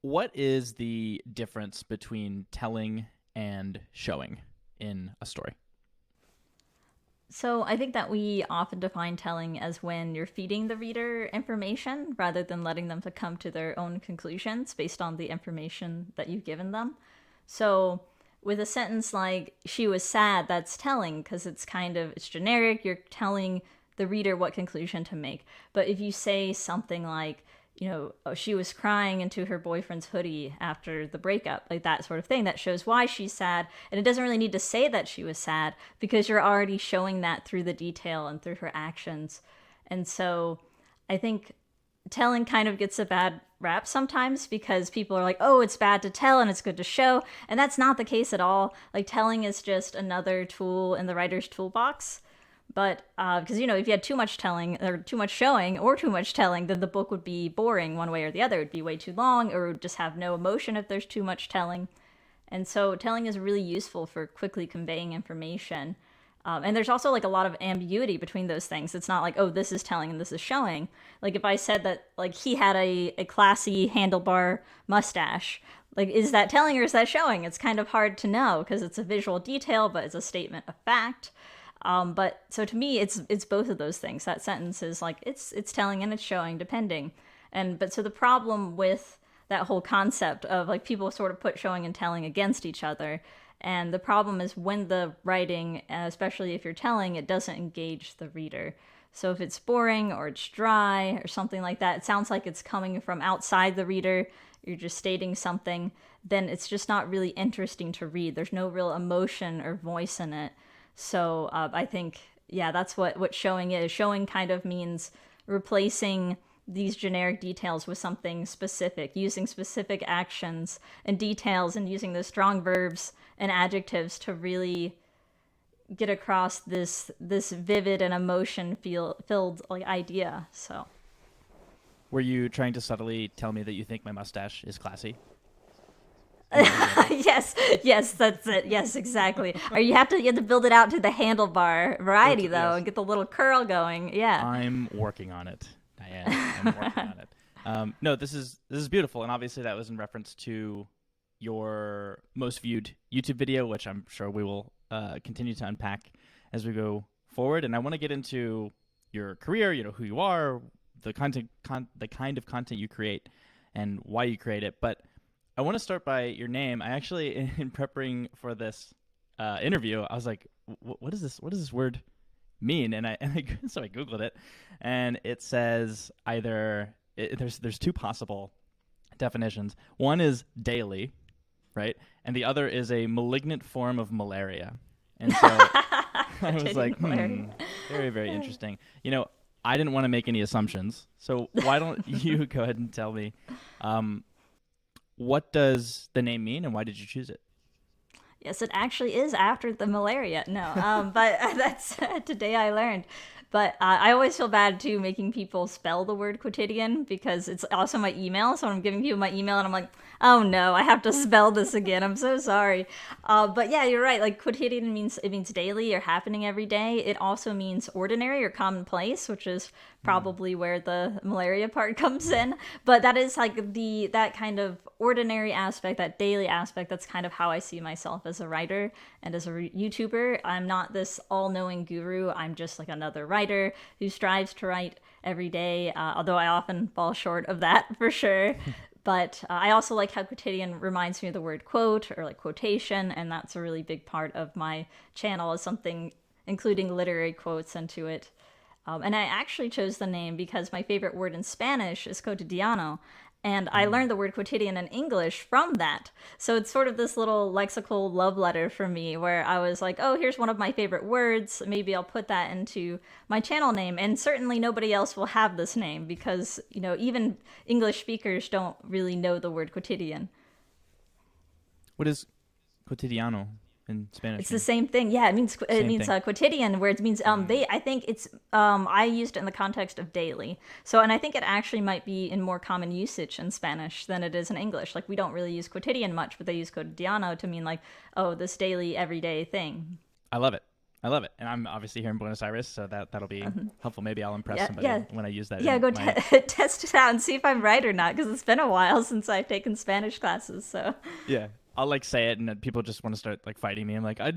what is the difference between telling and showing in a story? So I think that we often define telling as when you're feeding the reader information rather than letting them to come to their own conclusions based on the information that you've given them. So with a sentence like "she was sad," that's telling because it's generic. You're telling the reader what conclusion to make. But if you say something like, oh, she was crying into her boyfriend's hoodie after the breakup, like that sort of thing, that shows why she's sad. And it doesn't really need to say that she was sad because you're already showing that through the detail and through her actions. And so I think telling kind of gets a bad rap sometimes because people are like, oh, it's bad to tell and it's good to show. And that's not the case at all. Like, telling is just another tool in the writer's toolbox. But because, if you had too much telling or too much showing or too much telling, then the book would be boring one way or the other. It'd be way too long or it would just have no emotion if there's too much telling. And so telling is really useful for quickly conveying information. And there's also like a lot of ambiguity between those things. It's not like, oh, this is telling and this is showing. Like if I said that like he had a classy handlebar mustache, like is that telling or is that showing? It's kind of hard to know because it's a visual detail, but it's a statement of fact. But so to me, it's both of those things. That sentence is like it's telling and it's showing, depending. But so the problem with that whole concept of like people sort of put showing and telling against each other, and the problem is when the writing, especially if you're telling, it doesn't engage the reader. So if it's boring or it's dry or something like that, it sounds like it's coming from outside the reader. You're just stating something, then it's just not really interesting to read. There's no real emotion or voice in it. So I think, that's what showing is. Showing kind of means replacing these generic details with something specific, using specific actions and details and using those strong verbs and adjectives to really get across this vivid and filled like idea. So Were you trying to subtly tell me that you think my mustache is classy? yes, that's it. Yes, exactly. Or you have to build it out to the handlebar variety though, Yes. and get the little curl going. Yeah. I'm working on it, Diane. I'm working on it. No, this is beautiful, and obviously that was in reference to your most viewed YouTube video, which I'm sure we will continue to unpack as we go forward. And I want to get into your career, who you are, the the kind of content you create, and why you create it. But I want to start by your name. I actually, in preparing for this interview, I was like, "What is this? What does this word mean?" So I googled it, and it says there's two possible definitions. One is daily, right, and the other is a malignant form of malaria. And so I was like, very, very interesting. I didn't want to make any assumptions, so why don't you go ahead and tell me. What does the name mean, and why did you choose it? Yes, it actually is after the malaria. No, but that's today I learned. But I always feel bad too making people spell the word quotidian because it's also my email. So when I'm giving people my email and I'm like, oh no, I have to spell this again. I'm so sorry. But yeah, you're right. Like quotidian means daily or happening every day. It also means ordinary or commonplace, which is probably where the malaria part comes in. But that is like that kind of ordinary aspect, that daily aspect. That's kind of how I see myself as a writer and as a YouTuber. I'm not this all-knowing guru. I'm just like another writer who strives to write every day, although I often fall short of that for sure. But I also like how quotidian reminds me of the word quote or like quotation, and that's a really big part of my channel, is something including literary quotes into it. And I actually chose the name because my favorite word in Spanish is cotidiano, and I learned the word quotidian in English from that. So it's sort of this little lexical love letter for me where I was like, oh, here's one of my favorite words. Maybe I'll put that into my channel name. And certainly nobody else will have this name because, even English speakers don't really know the word quotidian. What is cotidiano in Spanish? It's the same thing. Yeah, it means quotidian, where it means I think it's I used it in the context of daily. So, and I think it actually might be in more common usage in Spanish than it is in English. Like we don't really use quotidian much, but they use cotidiano to mean like, oh, this daily, everyday thing. I love it. I love it. And I'm obviously here in Buenos Aires, so that'll be helpful. Maybe I'll impress Yeah, somebody yeah. when I use that. Yeah, in go my... test it out and see if I'm right or not, because it's been a while since I've taken Spanish classes. So Yeah. I'll like say it, and then people just want to start like fighting me. I'm like, I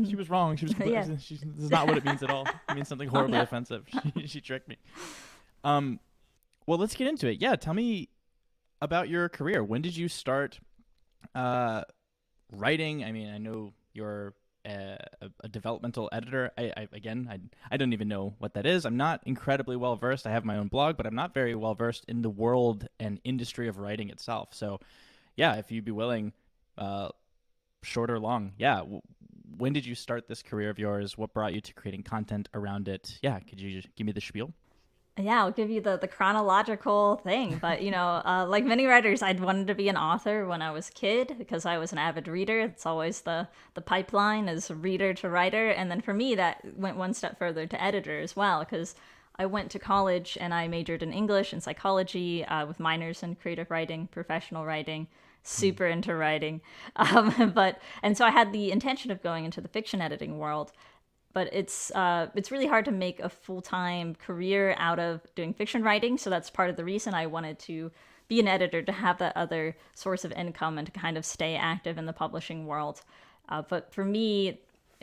she was wrong. She was Yeah. this is not what it means at all. It means something horribly offensive. She tricked me. Well, let's get into it. Yeah, tell me about your career. When did you start writing? I mean, I know you're a developmental editor. I don't even know what that is. I'm not incredibly well versed. I have my own blog, but I'm not very well versed in the world and industry of writing itself. So, yeah, if you'd be willing, short or long, yeah. When did you start this career of yours? What brought you to creating content around it? Yeah, could you just give me the spiel? yeah, I'll give you the chronological thing. But, like many writers, I'd wanted to be an author when I was a kid because I was an avid reader. It's always the pipeline is reader to writer. And then for me, that went one step further to editor as well, because I went to college and I majored in English and psychology with minors in creative writing, professional writing, super into writing. And so I had the intention of going into the fiction editing world, but it's really hard to make a full-time career out of doing fiction writing. So that's part of the reason I wanted to be an editor, to have that other source of income and to kind of stay active in the publishing world. But for me,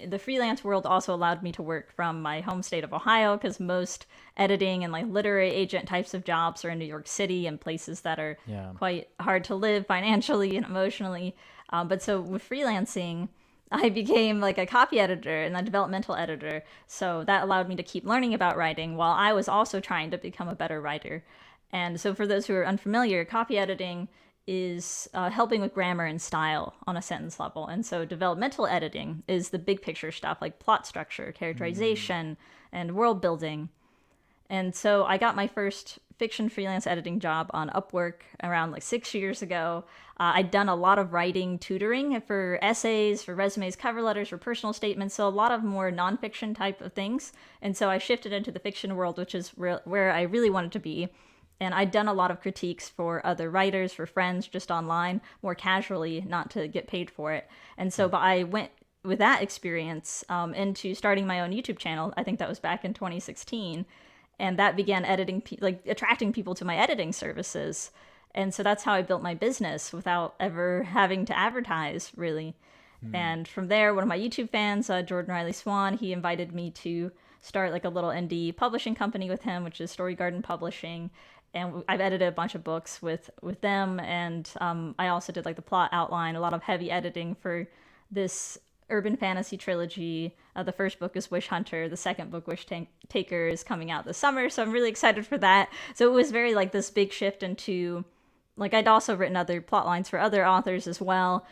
the freelance world also allowed me to work from my home state of Ohio, because most editing and like literary agent types of jobs are in New York City and places that are quite hard to live financially and emotionally. But so with freelancing, I became like a copy editor and a developmental editor. So that allowed me to keep learning about writing while I was also trying to become a better writer. And so for those who are unfamiliar, copy editing is helping with grammar and style on a sentence level. And so developmental editing is the big picture stuff like plot structure, characterization, and world building. And so I got my first fiction freelance editing job on Upwork around like 6 years ago. I'd done a lot of writing tutoring for essays, for resumes, cover letters, for personal statements, so a lot of more nonfiction type of things. And so I shifted into the fiction world, which is where I really wanted to be. And I'd done a lot of critiques for other writers, for friends, just online, more casually, not to get paid for it. And so but I went with that experience into starting my own YouTube channel. I think that was back in 2016. And that began attracting people to my editing services. And so that's how I built my business without ever having to advertise, really. And from there, one of my YouTube fans, Jordan Riley Swan, he invited me to start like a little indie publishing company with him, which is Story Garden Publishing. And I've edited a bunch of books with them. And I also did like the plot outline, a lot of heavy editing for this urban fantasy trilogy. The first book is Wish Hunter. The second book, Wish Taker, is coming out this summer. So I'm really excited for that. So it was very like this big shift into, like, I'd also written other plot lines for other authors as well.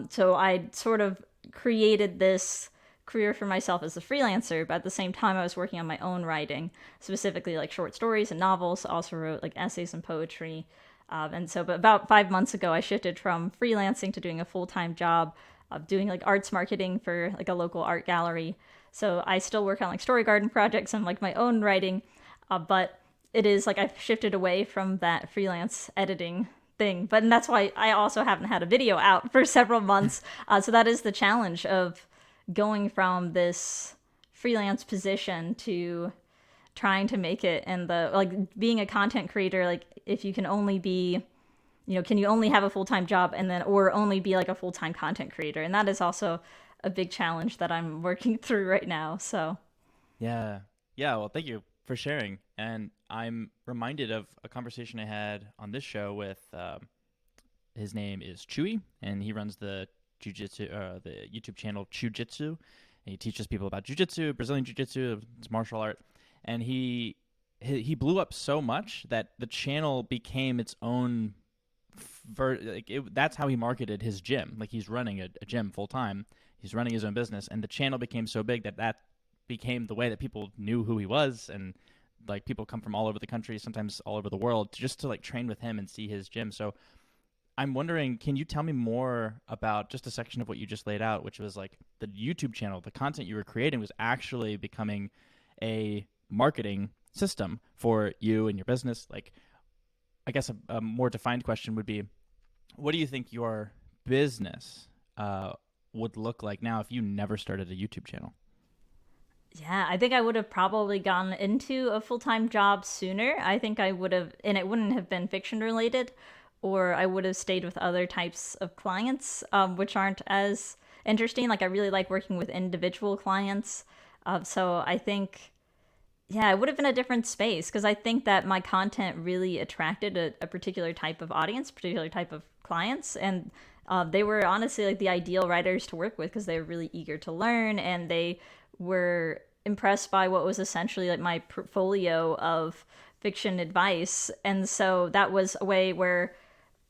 So I'd sort of created this career for myself as a freelancer, but at the same time I was working on my own writing, specifically like short stories and novels. Also wrote like essays and poetry. But about 5 months ago, I shifted from freelancing to doing a full-time job of doing like arts marketing for like a local art gallery. So I still work on like Story Garden projects and like my own writing, but it is like I've shifted away from that freelance editing thing. And that's why I also haven't had a video out for several months. So that is the challenge of going from this freelance position to trying to make it in the, like, being a content creator. Like, if you can only be, can you only have a full-time job or only be like a full-time content creator? And that is also a big challenge that I'm working through right now. So yeah well, thank you for sharing. And I'm reminded of a conversation I had on this show with his name is Chewy, and he runs the the YouTube channel Chujitsu, and he teaches people about jujitsu, Brazilian jiu-jitsu. It's martial art. And he blew up so much that the channel became its own that's how he marketed his gym. Like, he's running a gym full time, he's running his own business, and the channel became so big that became the way that people knew who he was. And like, people come from all over the country, sometimes all over the world, just to like train with him and see his gym. So I'm wondering, can you tell me more about just a section of what you just laid out, which was like the YouTube channel, the content you were creating was actually becoming a marketing system for you and your business? Like, I guess a more defined question would be, what do you think your business would look like now if you never started a YouTube channel? Yeah, I think I would have probably gone into a full-time job sooner. I think I would have, and it wouldn't have been fiction related, or I would have stayed with other types of clients, which aren't as interesting. Like I really like working with individual clients. So I think, yeah, it would have been a different space because I think that my content really attracted a particular type of audience, particular type of clients, and they were honestly like the ideal writers to work with because they were really eager to learn and they were impressed by what was essentially like my portfolio of fiction advice. And so that was a way where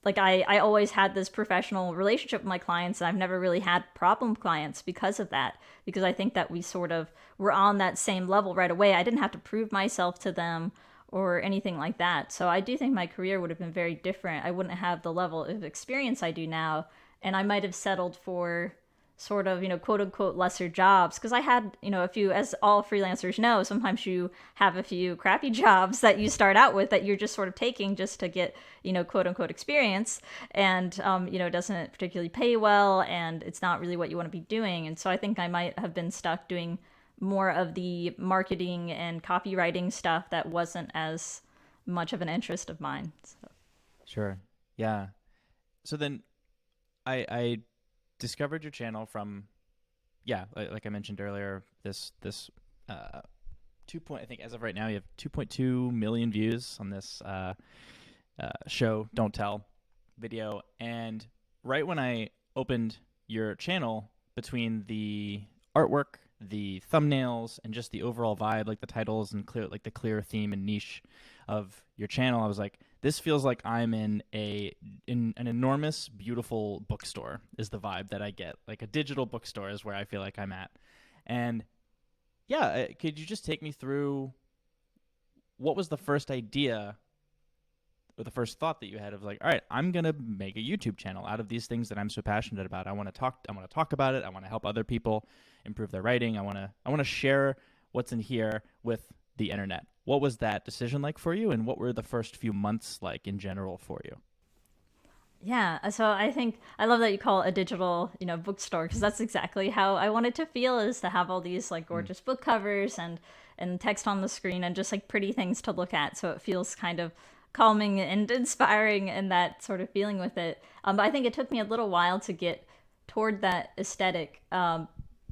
like I always had this professional relationship with my clients and I've never really had problem clients because of that, because I think that we sort of were on that same level right away. I didn't have to prove myself to them or anything like that. So I do think my career would have been very different. I wouldn't have the level of experience I do now, and I might have settled for sort of, quote unquote lesser jobs because I had, a few, as all freelancers know, sometimes you have a few crappy jobs that you start out with that you're just sort of taking just to get, quote unquote experience, and it doesn't particularly pay well and it's not really what you want to be doing. And so I think I might have been stuck doing more of the marketing and copywriting stuff that wasn't as much of an interest of mine. So. Sure. Yeah. So then I discovered your channel from, yeah, like I mentioned earlier, this 2 point, I think as of right now you have 2.2 million views on this show Don't Tell video. And right when I opened your channel, between the artwork, the thumbnails, and just the overall vibe, like the titles and the clear theme and niche of your channel, I was like, this feels like I'm in an enormous, beautiful bookstore is the vibe that I get. Like a digital bookstore is where I feel like I'm at. And yeah, could you just take me through what was the first idea or the first thought that you had of like, all right, I'm going to make a YouTube channel out of these things that I'm so passionate about. I want to talk about it. I want to help other people improve their writing. I want to share what's in here with the internet. What was that decision like for you, and what were the first few months like in general for you? Yeah, so I think I love that you call it a digital, bookstore because that's exactly how I wanted to feel, is to have all these like gorgeous book covers and text on the screen and just like pretty things to look at, so it feels kind of calming and inspiring and that sort of feeling with it. But I think it took me a little while to get toward that aesthetic,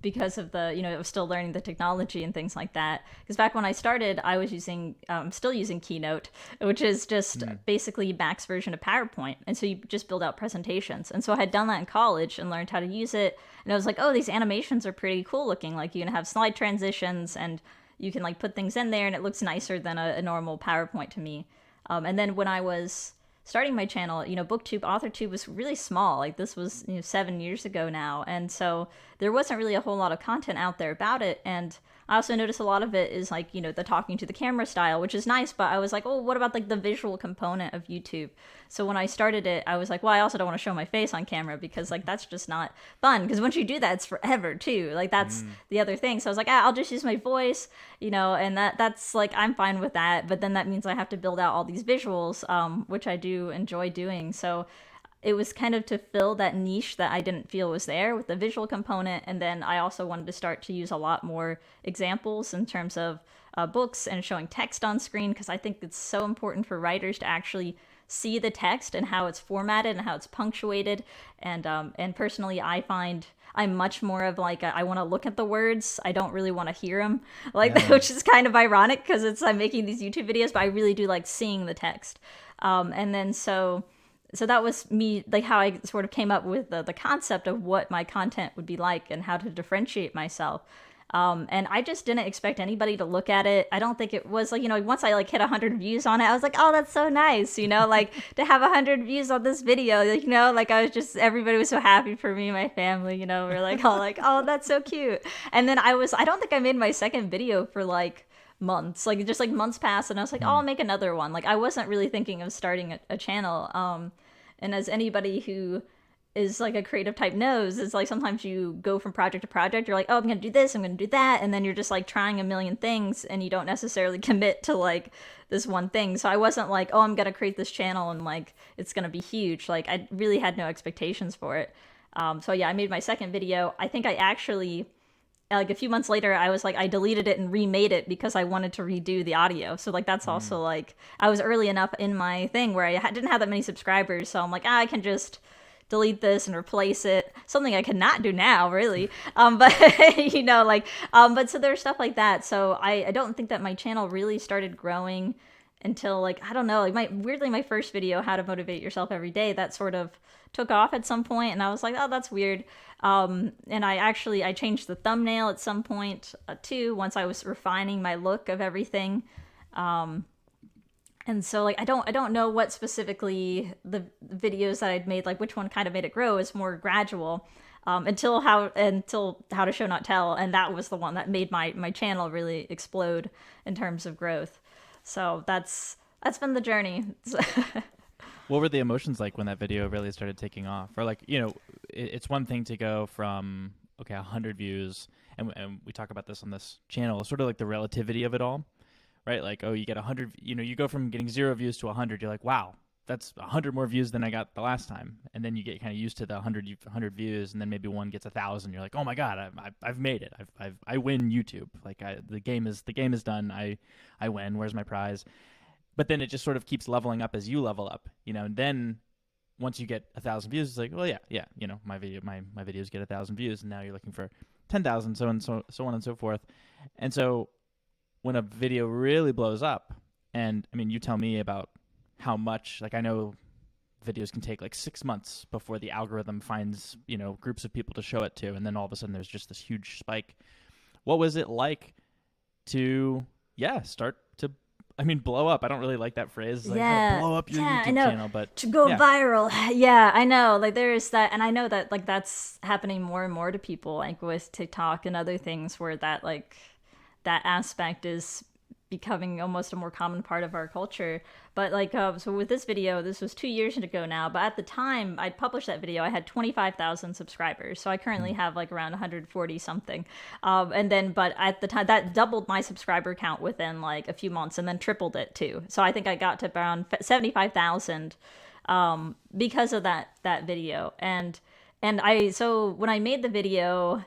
because of the, I was still learning the technology and things like that. Because back when I started, I was still using Keynote, which is just basically Mac's version of PowerPoint. And so you just build out presentations. And so I had done that in college and learned how to use it. And I was like, oh, these animations are pretty cool looking. Like you can have slide transitions and you can like put things in there and it looks nicer than a normal PowerPoint to me. And then when I was starting my channel, BookTube, AuthorTube was really small. Like this was 7 years ago now, and so there wasn't really a whole lot of content out there about it. And I also noticed a lot of it is like the talking to the camera style, which is nice, but I was like, oh, what about like the visual component of YouTube? So when I started it, I was like, well, I also don't want to show my face on camera because like that's just not fun, because once you do that, it's forever too. Like that's the other thing. So I was like, I'll just use my voice, and that's like I'm fine with that. But then that means I have to build out all these visuals, which I do enjoy doing. So it was kind of to fill that niche that I didn't feel was there with the visual component. And then I also wanted to start to use a lot more examples in terms of books and showing text on screen, because I think it's so important for writers to actually see the text and how it's formatted and how it's punctuated. And personally, I find I'm much more of like I want to look at the words. I don't really want to hear them, like Yeah. which is kind of ironic because I'm making these YouTube videos, but I really do like seeing the text. And then so that was me, like how I sort of came up with the concept of what my content would be like and how to differentiate myself. And I just didn't expect anybody to look at it. I don't think it was like, once I like hit 100 views on it, I was like, oh, that's so nice, like to have 100 views on this video, like I was just, everybody was so happy for me, my family, we're like, all like, oh, that's so cute. And then I don't think I made my second video for like months, like just like months passed, and I was like, oh, I'll make another one. Like I wasn't really thinking of starting a channel. And as anybody who is like a creative type knows, it's like sometimes you go from project to project. You're like, oh, I'm going to do this, I'm going to do that. And then you're just like trying a million things and you don't necessarily commit to like this one thing. So I wasn't like, oh, I'm going to create this channel and like it's going to be huge. Like I really had no expectations for it. So yeah, I made my second video. I think I actually like a few months later, I was like, I deleted it and remade it because I wanted to redo the audio. So like that's also like, I was early enough in my thing where I didn't have that many subscribers, so I'm like, I can just delete this and replace it. Something I cannot do now, really. But you know, like, but so there's stuff like that. So I don't think that my channel really started growing until like, I don't know, like my first video, how to motivate yourself every day, that sort of took off at some point, and I was like, oh, that's weird. And I changed the thumbnail at some point too, once I was refining my look of everything. And so like I don't know what specifically the videos that I'd made, like which one kind of made it grow, is more gradual. Until how to show not tell, and that was the one that made my channel really explode in terms of growth. So that's been the journey. What were the emotions like when that video really started taking off? Or like, you know, it's one thing to go from, okay, 100 views, and we talk about this on this channel, sort of like the relativity of it all, right? Like, oh, you get 100, you know, you go from getting 0 views to 100, you're like, wow, that's 100 more views than I got the last time. And then you get kind of used to the 100 views, and then maybe one gets 1,000. You're like, oh my God, I've made it. I win YouTube. Like the game is done. I win. Where's my prize? But then it just sort of keeps leveling up as you level up, you know. And then once you get 1,000 views, it's like, well, yeah, you know, my videos get 1,000 views, and now you're looking for 10,000, so on and so forth. And so when a video really blows up, and I mean, you tell me about how much, like, I know videos can take like 6 months before the algorithm finds, you know, groups of people to show it to, and then all of a sudden there's just this huge spike. What was it like to start to, I mean, blow up? I don't really like that phrase, like blow up your YouTube channel, but to go viral. Yeah, I know. Like there's that, and I know that like that's happening more and more to people, like with TikTok and other things, where that like that aspect is becoming almost a more common part of our culture. But like, so with this video, this was 2 years ago now, but at the time I published that video, I had 25,000 subscribers. So I currently have like around 140 something. And then, but at the time that doubled my subscriber count within like a few months, and then tripled it too. So I think I got to around 75,000 because of that video. And so when I made the video,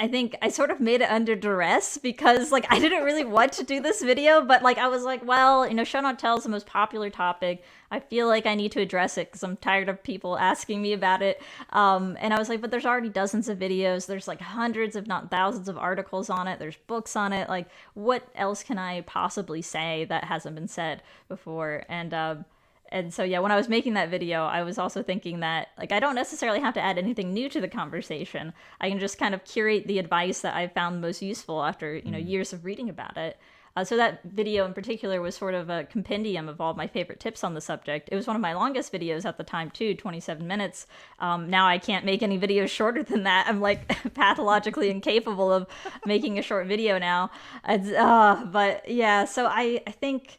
I think I sort of made it under duress, because like I didn't really want to do this video, but like I was like, well, you know, show not tell is the most popular topic. I feel like I need to address it because I'm tired of people asking me about it. And I was like, but there's already dozens of videos. There's like hundreds, if not thousands, of articles on it. There's books on it. Like, what else can I possibly say that hasn't been said before? And so, yeah, when I was making that video, I was also thinking that, like, I don't necessarily have to add anything new to the conversation. I can just kind of curate the advice that I found most useful after, you know, years of reading about it. So that video in particular was sort of a compendium of all my favorite tips on the subject. It was one of my longest videos at the time, too, 27 minutes. Now I can't make any videos shorter than that. I'm, like, pathologically incapable of making a short video now. But, yeah, so I think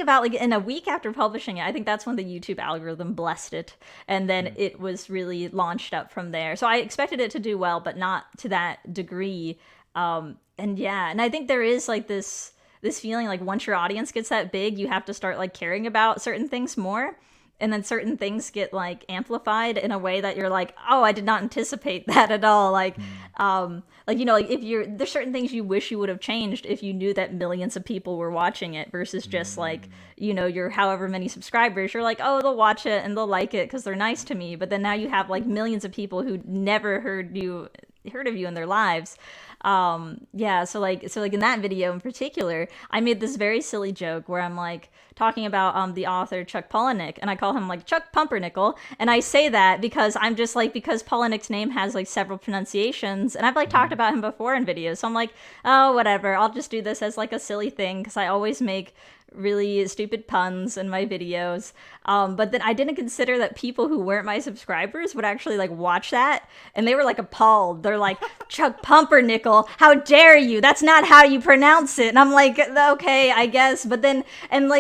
about like in a week after publishing it, I think that's when the YouTube algorithm blessed it. And then it was really launched up from there. So I expected it to do well, but not to that degree. And I think there is like this feeling like once your audience gets that big, you have to start like caring about certain things more. And then certain things get like amplified in a way that you're like, oh, I did not anticipate that at all. Like, you know, like there's certain things you wish you would have changed if you knew that millions of people were watching it versus just like, you know, your however many subscribers. You're like, oh, they'll watch it and they'll like it because they're nice to me. But then now you have like millions of people who never heard of you in their lives. So like in that video in particular, I made this very silly joke where I'm like talking about the author Chuck Palahniuk, and I call him like Chuck Pumpernickel, and I say that because I'm just like, because Palahniuk's name has like several pronunciations, and I've like talked about him before in videos, so I'm like, oh, whatever, I'll just do this as like a silly thing because I always make really stupid puns in my videos. But then I didn't consider that people who weren't my subscribers would actually like watch that, and they were like appalled. They're like, Chuck Pumpernickel, how dare you? That's not how you pronounce it. And I'm like, okay, I guess. But then, and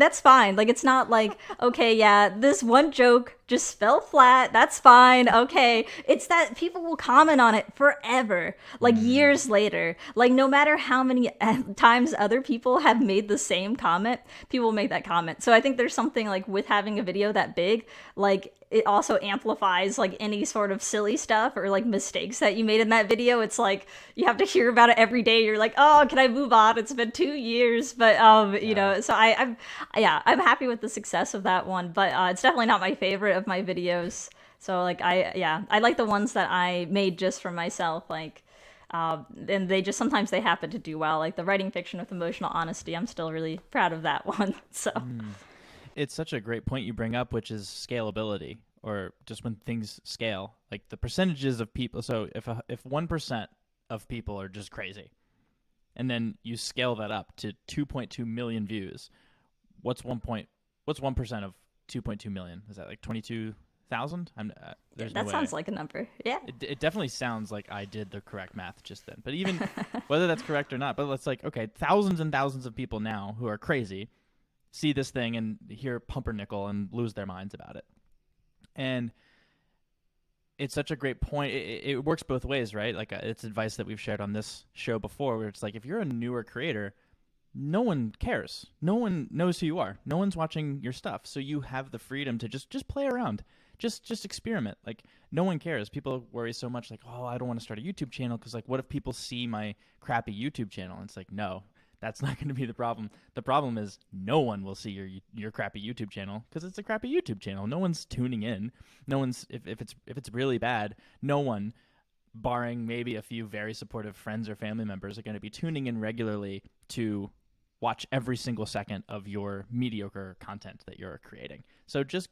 that's fine. Like, it's not like, okay, yeah, this one joke just fell flat. That's fine. Okay. It's that people will comment on it forever, like years later. Like no matter how many times other people have made the same comment, people will make that comment. So I think there's something like with having a video that big, like it also amplifies like any sort of silly stuff or like mistakes that you made in that video. It's like you have to hear about it every day. You're like, oh, can I move on? It's been 2 years, but you know. So I'm happy with the success of that one, but it's definitely not my favorite of my videos. So like I like the ones that I made just for myself, like. And they just sometimes they happen to do well, like the writing fiction with emotional honesty. I'm still really proud of that one. So. It's such a great point you bring up, which is scalability, or just when things scale, like the percentages of people. So if 1% of people are just crazy, and then you scale that up to 2.2 million views, what's 1% of 2.2 million? Is that like 22,000? That sounds like a number. Yeah. It definitely sounds like I did the correct math just then. But even whether that's correct or not, but let's like, okay, thousands and thousands of people now who are crazy see this thing and hear pumpernickel and lose their minds about it. And it's such a great point. It works both ways, right? Like it's advice that we've shared on this show before, where it's like, if you're a newer creator, no one cares. No one knows who you are. No one's watching your stuff. So you have the freedom to just play around. Just experiment. Like no one cares. People worry so much like, oh, I don't want to start a YouTube channel because like, what if people see my crappy YouTube channel? And it's like, no. That's not going to be the problem. The problem is no one will see your crappy YouTube channel because it's a crappy YouTube channel. No one's tuning in. No one's if it's really bad, no one, barring maybe a few very supportive friends or family members, are going to be tuning in regularly to watch every single second of your mediocre content that you're creating. So just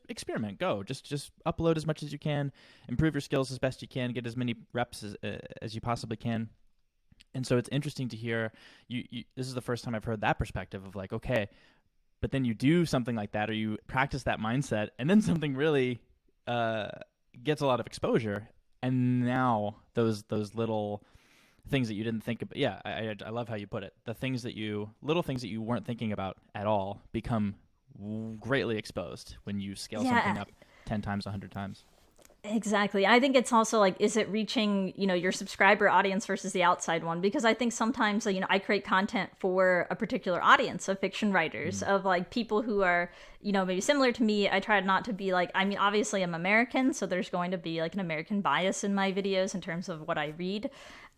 experiment. Go. Just upload as much as you can. Improve your skills as best you can. Get as many reps as you possibly can. And so it's interesting to hear you. This is the first time I've heard that perspective of like, okay, but then you do something like that, or you practice that mindset, and then something really gets a lot of exposure, and now those little things that you didn't think about. Yeah, I love how you put it. The little things that you weren't thinking about at all become greatly exposed when you scale something up 10 times, 100 times. Exactly. I think it's also like, is it reaching, your subscriber audience versus the outside one? Because I think sometimes, I create content for a particular audience of fiction writers, of like people who are, maybe similar to me. I tried not to be like, obviously I'm American, so there's going to be like an American bias in my videos in terms of what I read.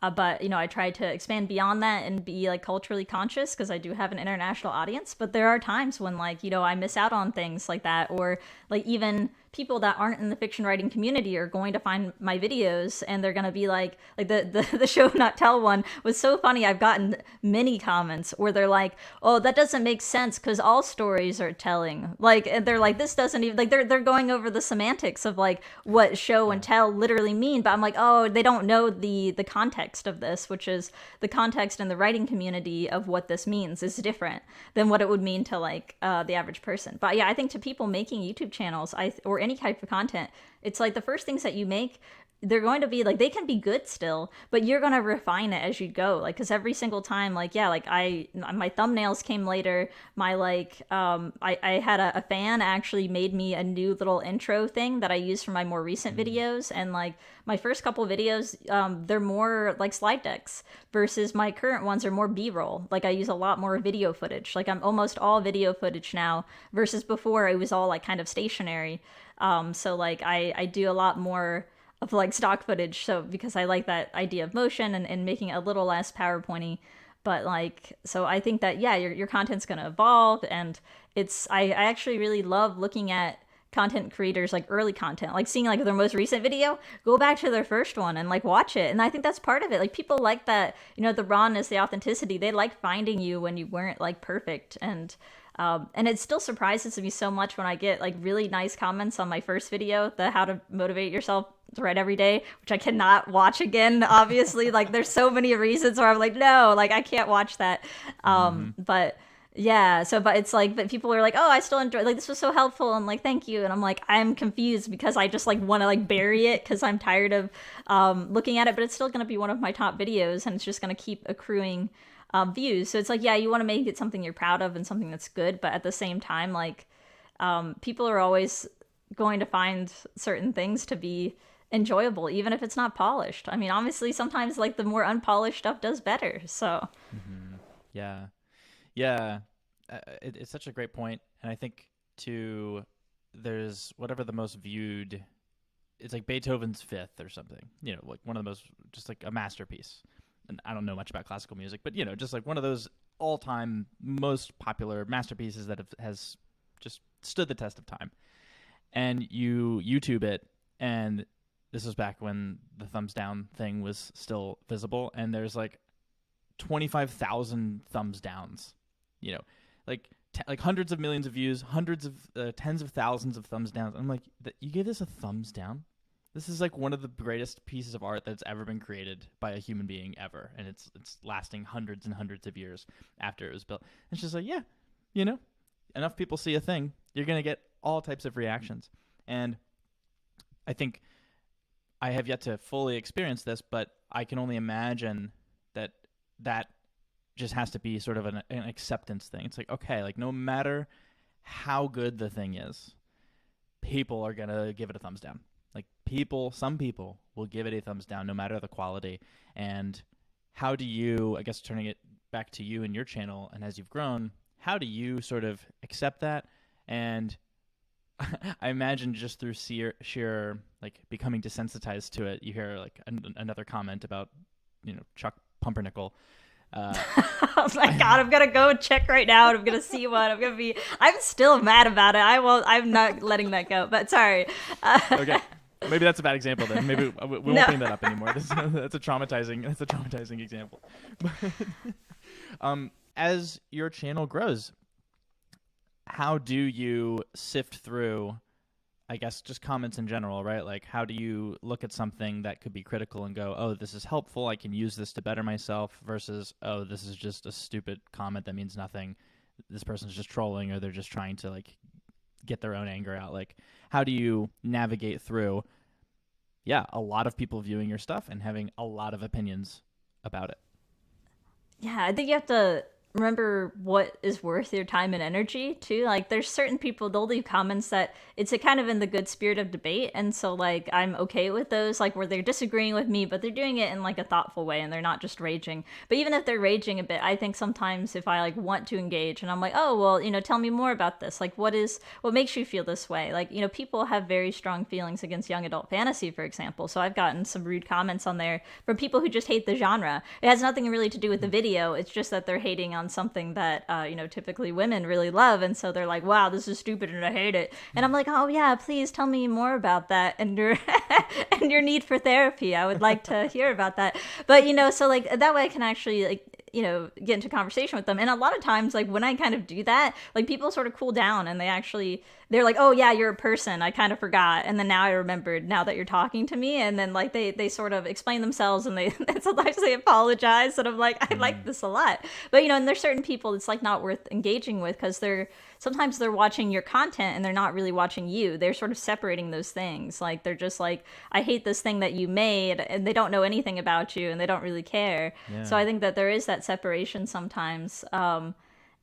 But, I try to expand beyond that and be like culturally conscious because I do have an international audience. But there are times when like, I miss out on things like that, or like even people that aren't in the fiction writing community are going to find my videos and they're going to be like the show Not Tell one was so funny. I've gotten many comments where they're like, oh, that doesn't make sense because all stories are telling. Like, and they're like, this doesn't even, like, they're going over the semantics of like what show and tell literally mean. But I'm like, oh, they don't know the context of this, which is the context in the writing community of what this means is different than what it would mean to like the average person. But yeah, I think to people making YouTube channels, or any type of content, it's like the first things that you make, they're going to be like, they can be good still, but you're going to refine it as you go. Like, cause every single time, like, yeah, like my thumbnails came later. My like, I had a fan actually made me a new little intro thing that I use for my more recent videos. And like my first couple videos, they're more like slide decks versus my current ones are more B-roll. Like I use a lot more video footage. Like I'm almost all video footage now versus before it was all like kind of stationary. So like I do a lot more of like stock footage, so because I like that idea of motion and making it a little less PowerPointy. But like, so I think that yeah, your content's gonna evolve, and I actually really love looking at content creators, like early content, like seeing like their most recent video, go back to their first one and like watch it. And I think that's part of it. Like people like that, the rawness, the authenticity. They like finding you when you weren't like perfect. And it still surprises me so much when I get like really nice comments on my first video, the how to motivate yourself to write every day, which I cannot watch again, obviously. Like there's so many reasons where I'm like, no, like I can't watch that. But yeah, but it's like, but people are like, oh, I still enjoy, like this was so helpful, and like thank you. And I'm like, I'm confused because I just like want to like bury it because I'm tired of looking at it, but it's still going to be one of my top videos, and it's just going to keep accruing views. So it's like, yeah, you want to make it something you're proud of and something that's good, but at the same time, like people are always going to find certain things to be enjoyable, even if it's not polished. I mean, obviously, sometimes like the more unpolished stuff does better. So, Yeah. Yeah. It's such a great point. And I think, too, there's whatever the most viewed, it's like Beethoven's Fifth or something, like one of the most, just like a masterpiece. And I don't know much about classical music, but, just like one of those all-time most popular masterpieces that has just stood the test of time. And you YouTube it, and this was back when the thumbs down thing was still visible, and there's like 25,000 thumbs downs, like like hundreds of millions of views, hundreds of tens of thousands of thumbs downs. I'm like, you gave this a thumbs down? This is like one of the greatest pieces of art that's ever been created by a human being ever, and it's lasting hundreds and hundreds of years after it was built. It's just like, yeah, enough people see a thing, you're gonna get all types of reactions. And I think I have yet to fully experience this, but I can only imagine that just has to be sort of an acceptance thing. It's like, okay, like no matter how good the thing is, people are gonna give it a thumbs down. Like some people will give it a thumbs down no matter the quality. And how do you, I guess turning it back to you and your channel, and as you've grown, how do you sort of accept that? And I imagine just through sheer like becoming desensitized to it, you hear like another comment about, Chuck Pumpernickel. Oh my God, I'm gonna go check right now, and I'm gonna see one. I'm still mad about it. I'm not letting that go. But sorry. Okay, maybe that's a bad example then. Maybe we won't bring that up anymore. That's a traumatizing example. But, as your channel grows, how do you sift through, I guess, just comments in general, right? Like, how do you look at something that could be critical and go, oh, this is helpful, I can use this to better myself, versus, oh, this is just a stupid comment that means nothing, this person's just trolling, or they're just trying to, like, get their own anger out? Like, how do you navigate through, a lot of people viewing your stuff and having a lot of opinions about it? Yeah, I think you have to remember what is worth your time and energy too. Like there's certain people, they'll leave comments that it's a kind of in the good spirit of debate, and so like I'm okay with those, like where they're disagreeing with me but they're doing it in like a thoughtful way and they're not just raging. But even if they're raging a bit, I think sometimes if I like want to engage and I'm like, oh well, tell me more about this, like what makes you feel this way? Like people have very strong feelings against young adult fantasy, for example, so I've gotten some rude comments on there from people who just hate the genre. It has nothing really to do with the video, it's just that they're hating on something that typically women really love, and so they're like, wow, this is stupid and I hate it. And I'm like, oh yeah, please tell me more about that and your and your need for therapy. I would like to hear about that. But so like that way I can actually like get into conversation with them. And a lot of times, like when I kind of do that, like people sort of cool down and they're like, oh yeah, you're a person, I kind of forgot, and then now I remembered now that you're talking to me. And then like they sort of explain themselves, and they sometimes they apologize, and I'm like, I like this a lot. But and there's certain people it's like not worth engaging with, because sometimes they're watching your content and they're not really watching you. They're sort of separating those things. Like they're just like, I hate this thing that you made, and they don't know anything about you and they don't really care. Yeah. So I think that there is that separation sometimes.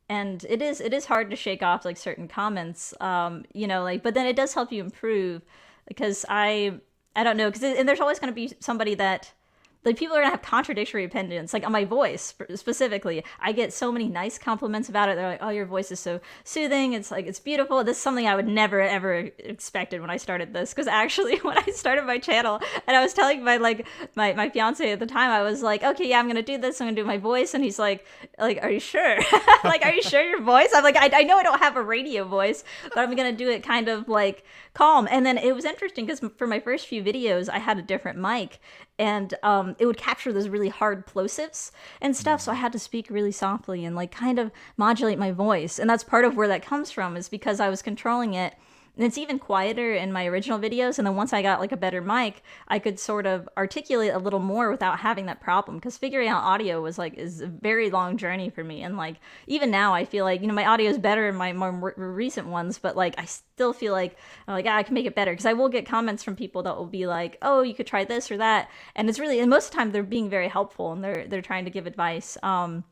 And it is hard to shake off like certain comments, but then it does help you improve, because I don't know, and there's always going to be somebody that, like, people are gonna have contradictory opinions. Like on my voice specifically, I get so many nice compliments about it. They're like, oh, your voice is so soothing, it's like, it's beautiful. This is something I would never ever expected when I started this, because actually when I started my channel and I was telling my fiance at the time, I was like, okay, yeah, I'm gonna do this, I'm gonna do my voice. And he's like, are you sure? Like, are you sure your voice? I'm like, I know I don't have a radio voice, but I'm gonna do it kind of like calm. And then it was interesting because for my first few videos I had a different mic, and it would capture those really hard plosives and stuff, so I had to speak really softly and like kind of modulate my voice. And that's part of where that comes from, is because I was controlling it. And it's even quieter in my original videos, and then once I got like a better mic, I could sort of articulate a little more without having that problem, because figuring out audio is a very long journey for me. And like even now I feel like my audio is better in my more recent ones, but like I still feel like I can make it better, because I will get comments from people that will be like, oh, you could try this or that, and most of the time they're being very helpful and they're trying to give advice, and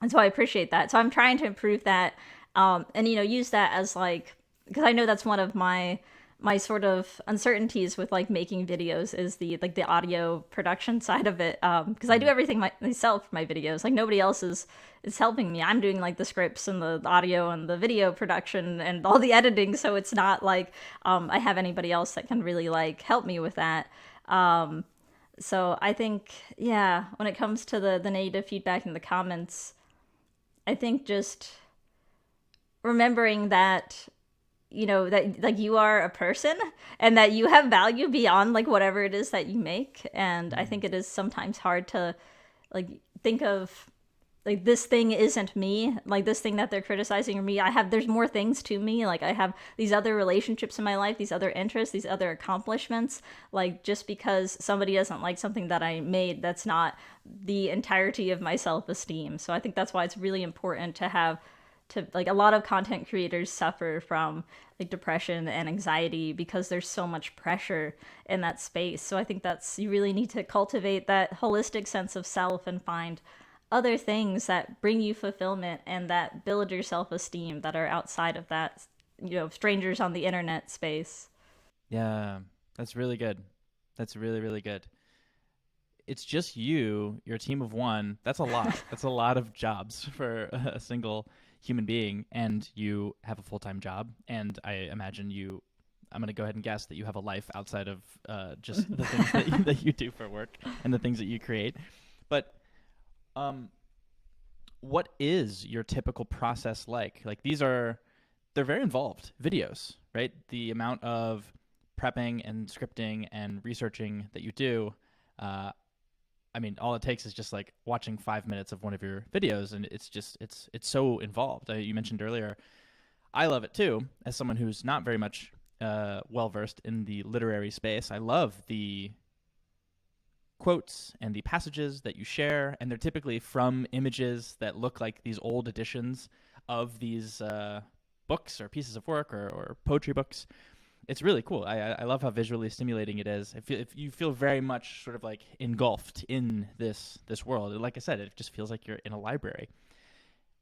so I appreciate that. So I'm trying to improve that, and use that as like, because I know that's one of my my sort of uncertainties with like making videos is the audio production side of it, because I do everything myself for my videos. Like nobody else is helping me. I'm doing like the scripts and the audio and the video production and all the editing, so it's not like I have anybody else that can really like help me with that. So I think, yeah, when it comes to the negative feedback in the comments, I think just remembering that, you know, that like you are a person and that you have value beyond like whatever it is that you make. And I think it is sometimes hard to like think of like this thing isn't me, like this thing that they're criticizing or me. There's more things to me. Like I have these other relationships in my life, these other interests, these other accomplishments. Like just because somebody doesn't like something that I made, that's not the entirety of my self-esteem. So I think that's why it's really important to have to like a lot of content creators suffer from like depression and anxiety because there's so much pressure in that space. So I think you really need to cultivate that holistic sense of self and find other things that bring you fulfillment and that build your self-esteem that are outside of that, you know, strangers on the internet space. Yeah, that's really good. That's really, really good. It's just your team of one. That's a lot. That's a lot of jobs for a single human being. And you have a full-time job. And I imagine I'm going to go ahead and guess that you have a life outside of just the things that you do for work and the things that you create. But what is your typical process like? Like they're very involved videos, right? The amount of prepping and scripting and researching that you do, I mean, all it takes is just like watching 5 minutes of one of your videos, and it's so involved. You mentioned earlier, I love it too, as someone who's not very much well-versed in the literary space. I love the quotes and the passages that you share, and they're typically from images that look like these old editions of these books or pieces of work or poetry books. It's really cool. I love how visually stimulating it is. If you feel very much sort of like engulfed in this world. Like I said, it just feels like you're in a library.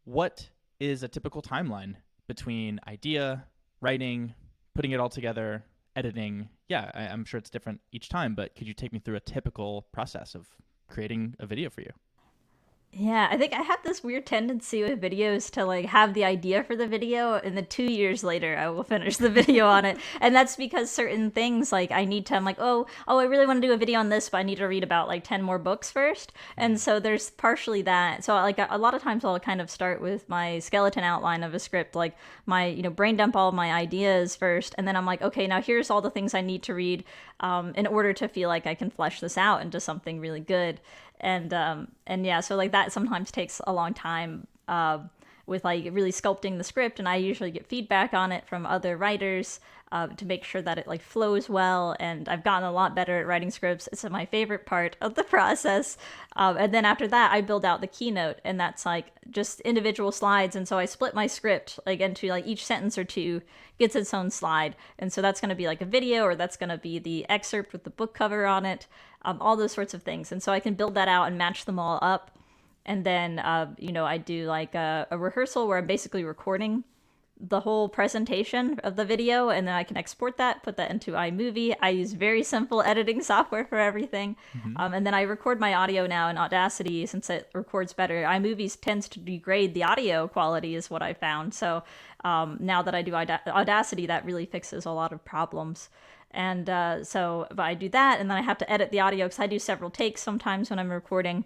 What is a typical timeline between idea, writing, putting it all together, editing? Yeah, I'm sure it's different each time, but could you take me through a typical process of creating a video for you? Yeah, I think I have this weird tendency with videos to like have the idea for the video and then 2 years later I will finish the video on it. And that's because certain things like I'm like, oh, I really want to do a video on this, but I need to read about like 10 more books first. And so there's partially that. So like a lot of times I'll kind of start with my skeleton outline of a script, like my, you know, brain dump all my ideas first. And then I'm like, okay, now here's all the things I need to read in order to feel like I can flesh this out into something really good. And yeah, so like that sometimes takes a long time with like really sculpting the script, and I usually get feedback on it from other writers to make sure that it like flows well. And I've gotten a lot better at writing scripts. It's my favorite part of the process. And then after that, I build out the keynote, and that's like just individual slides. And so I split my script like into like each sentence or two gets its own slide. And so that's going to be like a video, or that's going to be the excerpt with the book cover on it, all those sorts of things. And so I can build that out and match them all up. And then, you know, I do like a rehearsal where I'm basically recording the whole presentation of the video, and then I can export that, put that into iMovie. I use very simple editing software for everything. And then I record my audio now in Audacity since it records better. iMovie tends to degrade the audio quality is what I found. So now that I do Audacity, that really fixes a lot of problems. And so but I do that, and then I have to edit the audio because I do several takes sometimes when I'm recording.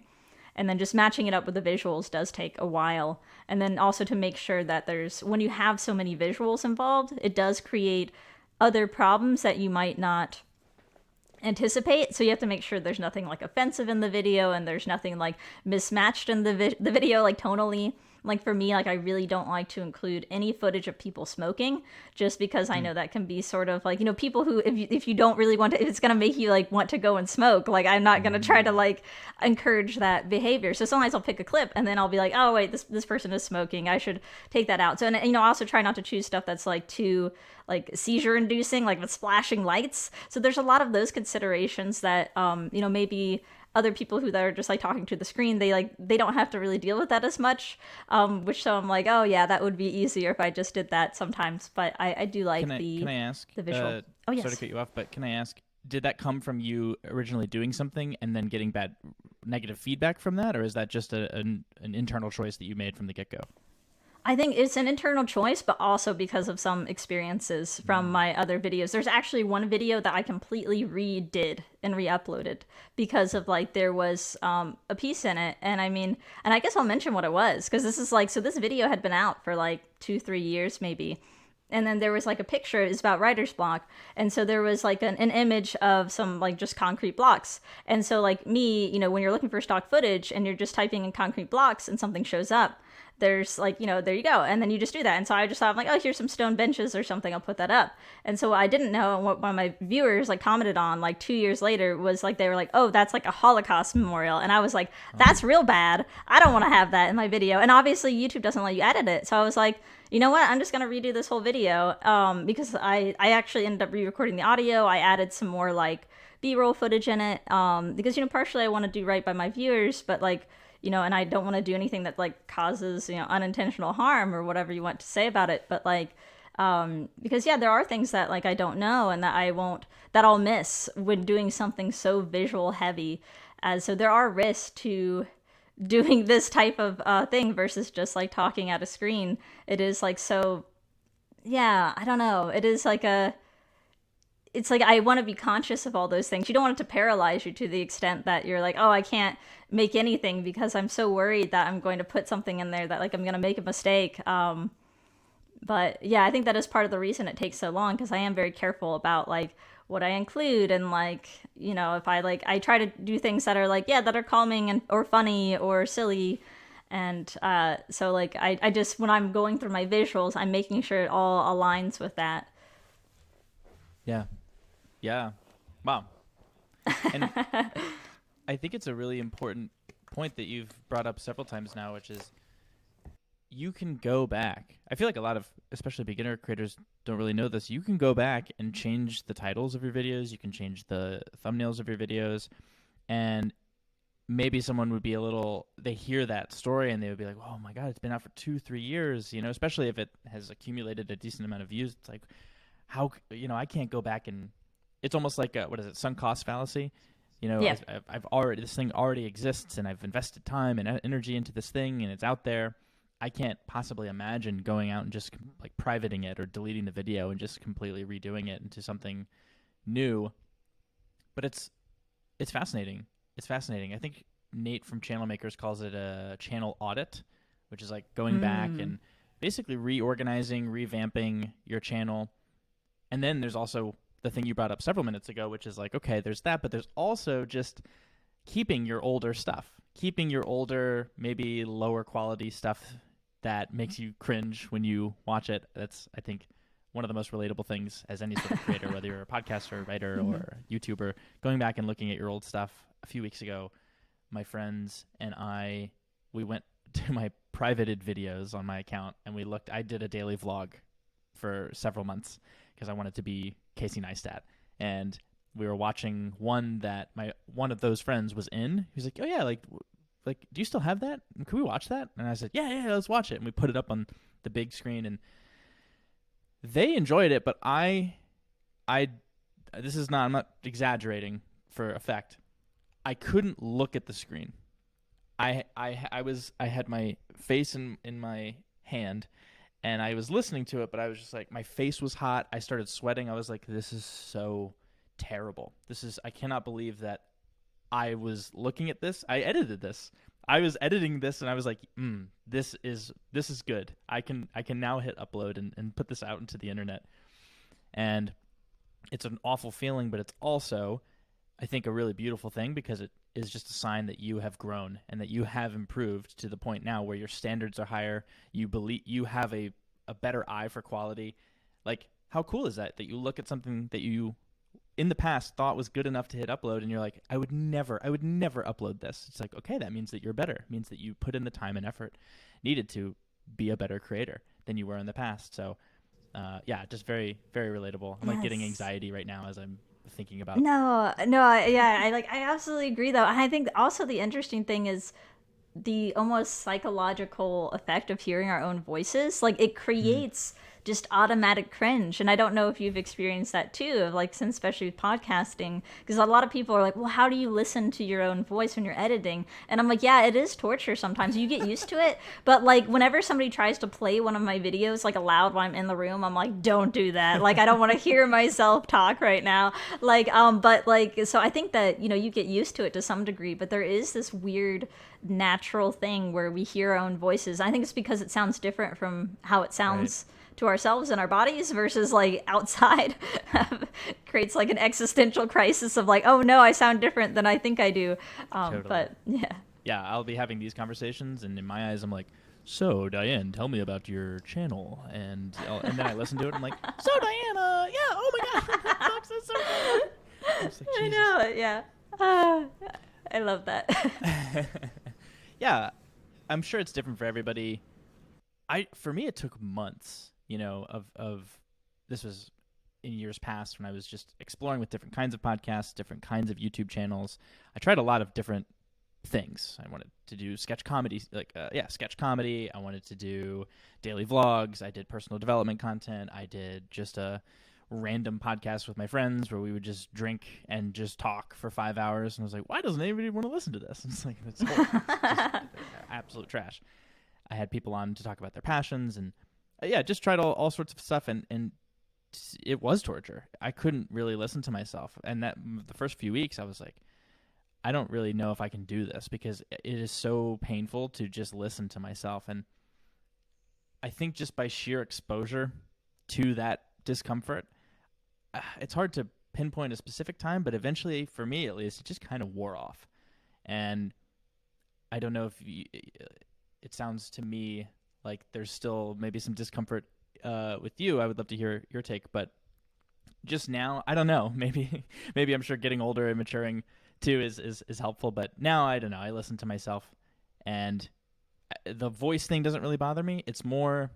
And then just matching it up with the visuals does take a while. And then also to make sure that when you have so many visuals involved, it does create other problems that you might not anticipate. So you have to make sure there's nothing like offensive in the video, and there's nothing like mismatched in the video, like tonally. Like for me, like I really don't like to include any footage of people smoking, just because I know that can be sort of like, you know, people who, if you don't really want to, if it's going to make you like want to go and smoke, like I'm not going to try to like encourage that behavior. So sometimes I'll pick a clip and then I'll be like, oh wait, this person is smoking, I should take that out. So, and you know, I also try not to choose stuff that's like too like seizure inducing, like with splashing lights. So there's a lot of those considerations that, you know, maybe other people that are just like talking to the screen, they don't have to really deal with that as much. Which so I'm like, oh yeah, that would be easier if I just did that sometimes. But I do like Can I ask? the visual. Oh yes. Sorry to cut you off, but can I ask? Did that come from you originally doing something and then getting negative feedback from that, or is that just an internal choice that you made from the get go? I think it's an internal choice, but also because of some experiences from my other videos. There's actually one video that I completely redid and re-uploaded because of like there was a piece in it, and I guess I'll mention what it was because this is like this video had been out for like 2-3 years maybe. And then there was like a picture, it's about writer's block. And so there was like an image of some like just concrete blocks. And so like me, when you're looking for stock footage and you're just typing in concrete blocks and something shows up, there's like, there you go. And then you just do that. And so I just thought like, oh, here's some stone benches or something. I'll put that up. And so what I didn't know, and what one of my viewers like commented on like 2 years later was like, they were like, oh, that's like a Holocaust memorial. And I was like, that's real bad. I don't want to have that in my video. And obviously YouTube doesn't let you edit it. So I was like, you know what? I'm just going to redo this whole video because I actually ended up re-recording the audio. I added some more like B-roll footage in it because, partially I want to do right by my viewers, but like, and I don't want to do anything that like causes, unintentional harm or whatever you want to say about it. But like, because yeah, there are things that like I don't know and that I'll miss when doing something so visual heavy. So there are risks to doing this type of thing versus just like talking at a screen. It is like so, yeah, I don't know. It is like it's like I want to be conscious of all those things. You don't want it to paralyze you to the extent that you're like, oh, I can't make anything because I'm so worried that I'm going to put something in there that like I'm going to make a mistake. But yeah, I think that is part of the reason it takes so long because I am very careful about like what I include and like, if I try to do things that are like, yeah, that are calming and or funny or silly. And so like I just, when I'm going through my visuals, I'm making sure it all aligns with that. Yeah. Yeah. Wow. And I think it's a really important point that you've brought up several times now, which is you can go back. I feel like a lot of, especially beginner creators, don't really know this. You can go back and change the titles of your videos. You can change the thumbnails of your videos. And maybe someone would be they hear that story and they would be like, oh my God, it's been out for 2-3 years, especially if it has accumulated a decent amount of views. It's like, how, I can't go back and it's almost like what is it? Sunk cost fallacy. Yeah. This thing already exists and I've invested time and energy into this thing and it's out there. I can't possibly imagine going out and just like privating it or deleting the video and just completely redoing it into something new. But it's fascinating. It's fascinating. I think Nate from Channel Makers calls it a channel audit, which is like going back and basically reorganizing, revamping your channel. And then there's also the thing you brought up several minutes ago, which is like, okay, there's that, but there's also just keeping your older stuff, keeping your older, maybe lower quality stuff that makes you cringe when you watch it. That's, I think, one of the most relatable things as any sort of creator, whether you're a podcaster, writer, or YouTuber. Going back and looking at your old stuff. A few weeks ago, my friends and we went to my privated videos on my account, and I did a daily vlog for several months because I wanted to be Casey Neistat. And we were watching one that one of those friends was in. He was like, oh yeah, like, do you still have that? Can we watch that? And I said, yeah, let's watch it. And we put it up on the big screen, and they enjoyed it. But I'm not exaggerating for effect. I couldn't look at the screen. I had my face in my hand, and I was listening to it, but I was just like, my face was hot. I started sweating. I was like, this is so terrible. I cannot believe that I was looking at this. I edited this. I was editing this, and I was like, this is good. I can now hit upload and put this out into the internet. And it's an awful feeling, but it's also, I think, a really beautiful thing because it is just a sign that you have grown and that you have improved to the point now where your standards are higher. You have a better eye for quality. Like, how cool is that you look at something that you in the past thought was good enough to hit upload, and you're like, I would never upload this. It's like, okay, that means that you're better. It means that you put in the time and effort needed to be a better creator than you were in the past. So, yeah, just very, very relatable. I'm like getting anxiety right now as I'm thinking about. I absolutely agree though. And I think also the interesting thing is the almost psychological effect of hearing our own voices. Like it creates just automatic cringe. And I don't know if you've experienced that too, like since especially with podcasting, because a lot of people are like, well, how do you listen to your own voice when you're editing? And I'm like, yeah, it is torture sometimes. You get used to it. But like whenever somebody tries to play one of my videos like aloud while I'm in the room, I'm like, don't do that. Like I don't want to hear myself talk right now. Like, but like, so I think that, you know, you get used to it to some degree, but there is this weird natural thing where we hear our own voices. I think it's because it sounds different from how it sounds to ourselves and our bodies versus like outside. Creates like an existential crisis of like, oh no, I sound different than I think I do. Totally. But yeah, I'll be having these conversations, and in my eyes, I'm like, so Diane, tell me about your channel, and then I listen to it, and I'm like, so Diane, yeah, oh my god, that's so good. I know, yeah. I love that. Yeah, I'm sure it's different for everybody. For me, it took months, you know, of this was in years past when I was just exploring with different kinds of podcasts, different kinds of YouTube channels. I tried a lot of different things. I wanted to do sketch comedy, sketch comedy. I wanted to do daily vlogs. I did personal development content. I did just a random podcast with my friends where we would just drink and just talk for 5 hours. And I was like, why doesn't anybody want to listen to this? It's like, it's horrible. It's just absolute trash. I had people on to talk about their passions, and just tried all sorts of stuff, and it was torture. I couldn't really listen to myself, and that the first few weeks I was like, I don't really know if I can do this because it is so painful to just listen to myself. And I think just by sheer exposure to that discomfort, it's hard to pinpoint a specific time, but eventually, for me at least, it just kind of wore off. And I don't know if it sounds to me like there's still maybe some discomfort with you. I would love to hear your take, but just now, I don't know. Maybe I'm sure getting older and maturing too is helpful, but now I don't know. I listen to myself, and the voice thing doesn't really bother me. It's more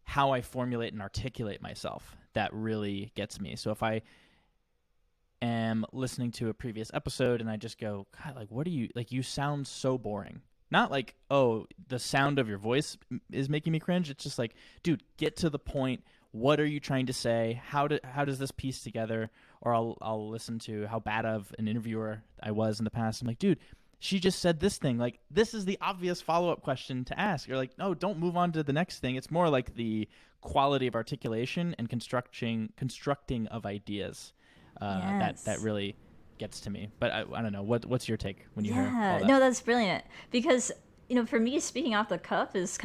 how I formulate and articulate myself that really gets me. So if I am listening to a previous episode and I just go, God, like, what are you, like, you sound so boring. Not like, oh, the sound of your voice is making me cringe. It's just like, dude, get to the point. What are you trying to say? How does this piece together? Or I'll listen to how bad of an interviewer I was in the past. I'm like, dude, she just said this thing. Like, this is the obvious follow-up question to ask. You're like, no, don't move on to the next thing. It's more like the quality of articulation and constructing of ideas that really gets to me. But I don't know. What's your take when you hear all that? No, that's brilliant. Because, you know, for me, speaking off the cuff is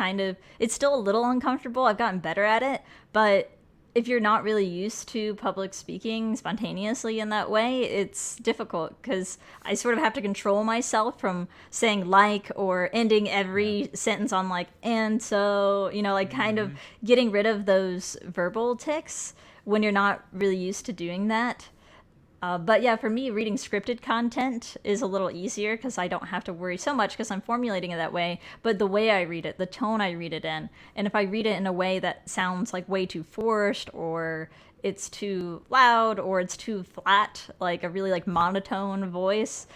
it's still a little uncomfortable. I've gotten better at it. But if you're not really used to public speaking spontaneously in that way, it's difficult because I sort of have to control myself from saying like or ending every sentence on like, and so, you know, like kind of getting rid of those verbal tics when you're not really used to doing that. But yeah, for me, reading scripted content is a little easier because I don't have to worry so much because I'm formulating it that way. But the way I read it, the tone I read it in, and if I read it in a way that sounds like way too forced or it's too loud or it's too flat, like a really like monotone voice,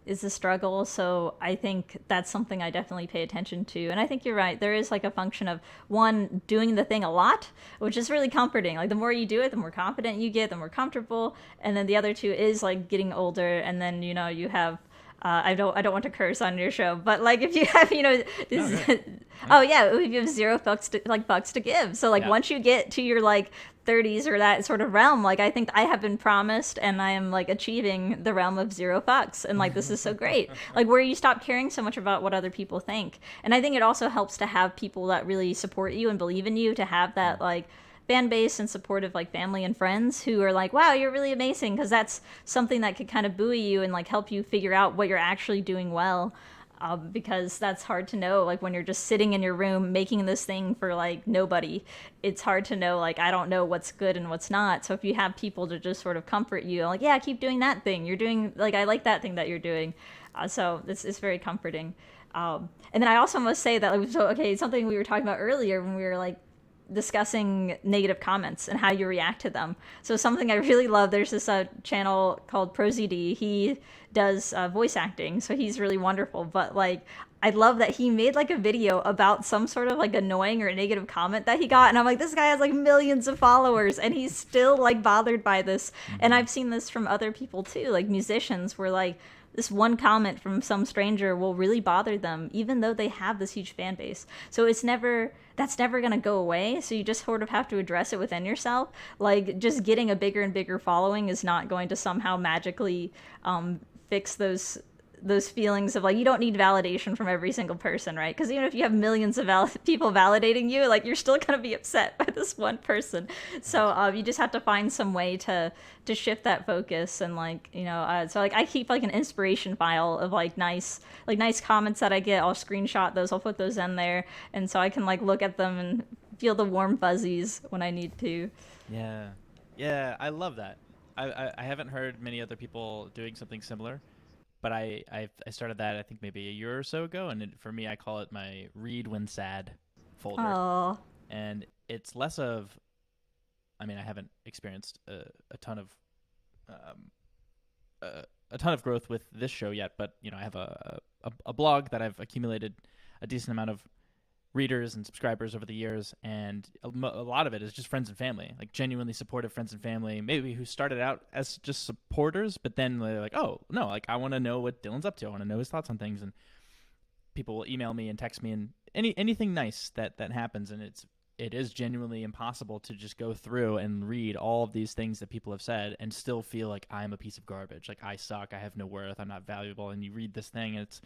is a struggle. So I think that's something I definitely pay attention to. And I think you're right. There is like a function of one, doing the thing a lot, which is really comforting. Like the more you do it, the more confident you get, the more comfortable. And then the other two is like getting older. And then, you know, you have, I don't want to curse on your show, but like if you have, you know, this, if you have zero bucks to give. So like once you get to your like 30s or that sort of realm, like I think I have been promised and I am like achieving the realm of $0, and like this is so great, like where you stop caring so much about what other people think. And I think it also helps to have people that really support you and believe in you, to have that like fan base and supportive like family and friends who are like, wow, you're really amazing, because that's something that could kind of buoy you and like help you figure out what you're actually doing well. Because that's hard to know, like when you're just sitting in your room making this thing for like nobody, it's hard to know, like I don't know what's good and what's not. So if you have people to just sort of comfort you, like, yeah, keep doing that thing you're doing, like I like that thing that you're doing, so it's very comforting. And then I also must say that, like, something we were talking about earlier when we were like discussing negative comments and how you react to them. So something I really love, there's this channel called ProZD. He does voice acting, so he's really wonderful. But like, I love that he made like a video about some sort of like annoying or negative comment that he got, and I'm like, this guy has like millions of followers and he's still like bothered by this. And I've seen this from other people too, like musicians, where like this one comment from some stranger will really bother them even though they have this huge fan base. So that's never going to go away. So you just sort of have to address it within yourself. Like, just getting a bigger and bigger following is not going to somehow magically fix those feelings of like, you don't need validation from every single person, right? Because even if you have millions of people validating you, like, you're still going to be upset by this one person. So you just have to find some way to shift that focus. And like, you know, so like I keep like an inspiration file of like nice comments that I get. I'll screenshot those, I'll put those in there, and so I can like look at them and feel the warm fuzzies when I need to. Yeah, I love that. I haven't heard many other people doing something similar. But I started that, I think, maybe a year or so ago, and for me, I call it my read when sad folder. Aww. And it's less of, I mean, I haven't experienced a ton of growth with this show yet, but you know, I have a blog that I've accumulated a decent amount of readers and subscribers over the years, and a lot of it is just friends and family, like genuinely supportive friends and family, maybe who started out as just supporters, but then they're like, oh no, like I want to know what Dylan's up to, I want to know his thoughts on things, and people will email me and text me, and anything nice that happens, and it is genuinely impossible to just go through and read all of these things that people have said and still feel like I'm a piece of garbage, like I suck, I have no worth, I'm not valuable. And you read this thing, and it's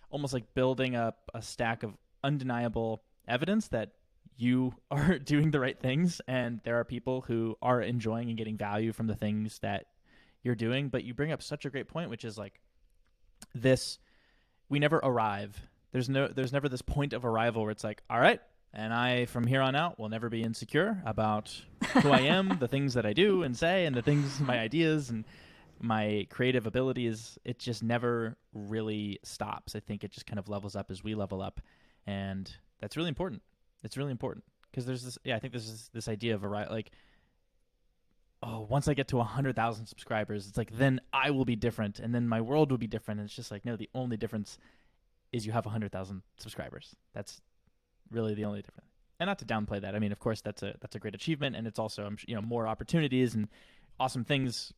almost like building up a stack of undeniable evidence that you are doing the right things, and there are people who are enjoying and getting value from the things that you're doing. But you bring up such a great point, which is like this, we never arrive. There's never this point of arrival where it's like, all right, and I from here on out will never be insecure about who I am, the things that I do and say, and the things, my ideas and my creative abilities. It just never really stops. I think it just kind of levels up as we level up. And that's really important. It's really important because there's this, I think there's this idea of like, oh, once I get to 100,000 subscribers, it's like, then I will be different, and then my world will be different. And it's just like, no, the only difference is you have 100,000 subscribers. That's really the only difference. And not to downplay that. I mean, of course, that's a great achievement, and it's also, you know, more opportunities and awesome things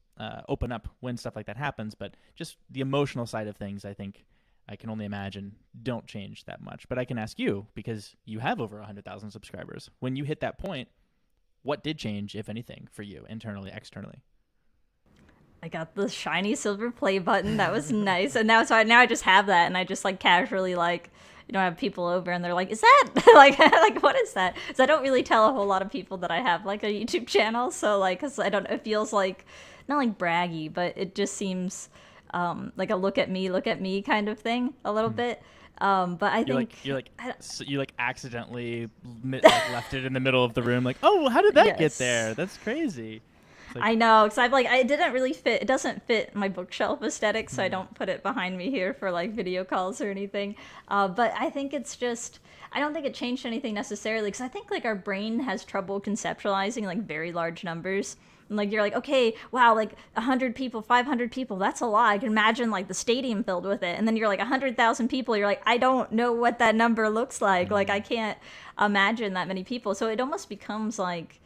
open up when stuff like that happens. But just the emotional side of things, I think, I can only imagine, don't change that much. But I can ask you, because you have over 100,000 subscribers. When you hit that point, what did change, if anything, for you, internally, externally? I got the shiny silver play button. That was nice. And now I just have that, and I just like casually like, you know, have people over and they're like, is that like what is that? So I don't really tell a whole lot of people that I have like a YouTube channel. So like, 'cause I don't, it feels like not like braggy, but it just seems like a look at me kind of thing a little bit. But I think you accidentally left it in the middle of the room. Like, oh, how did that get there? That's crazy. Like, I know, because I've like, it didn't really fit. It doesn't fit my bookshelf aesthetic, so I don't put it behind me here for like video calls or anything. But I think it's just, I don't think it changed anything necessarily, because I think like our brain has trouble conceptualizing like very large numbers. And like, you're like, okay, wow, like 100 people, 500 people, that's a lot. I can imagine like the stadium filled with it. And then you're like 100,000 people, you're like, I don't know what that number looks like. Like, I can't imagine that many people. So it almost becomes like,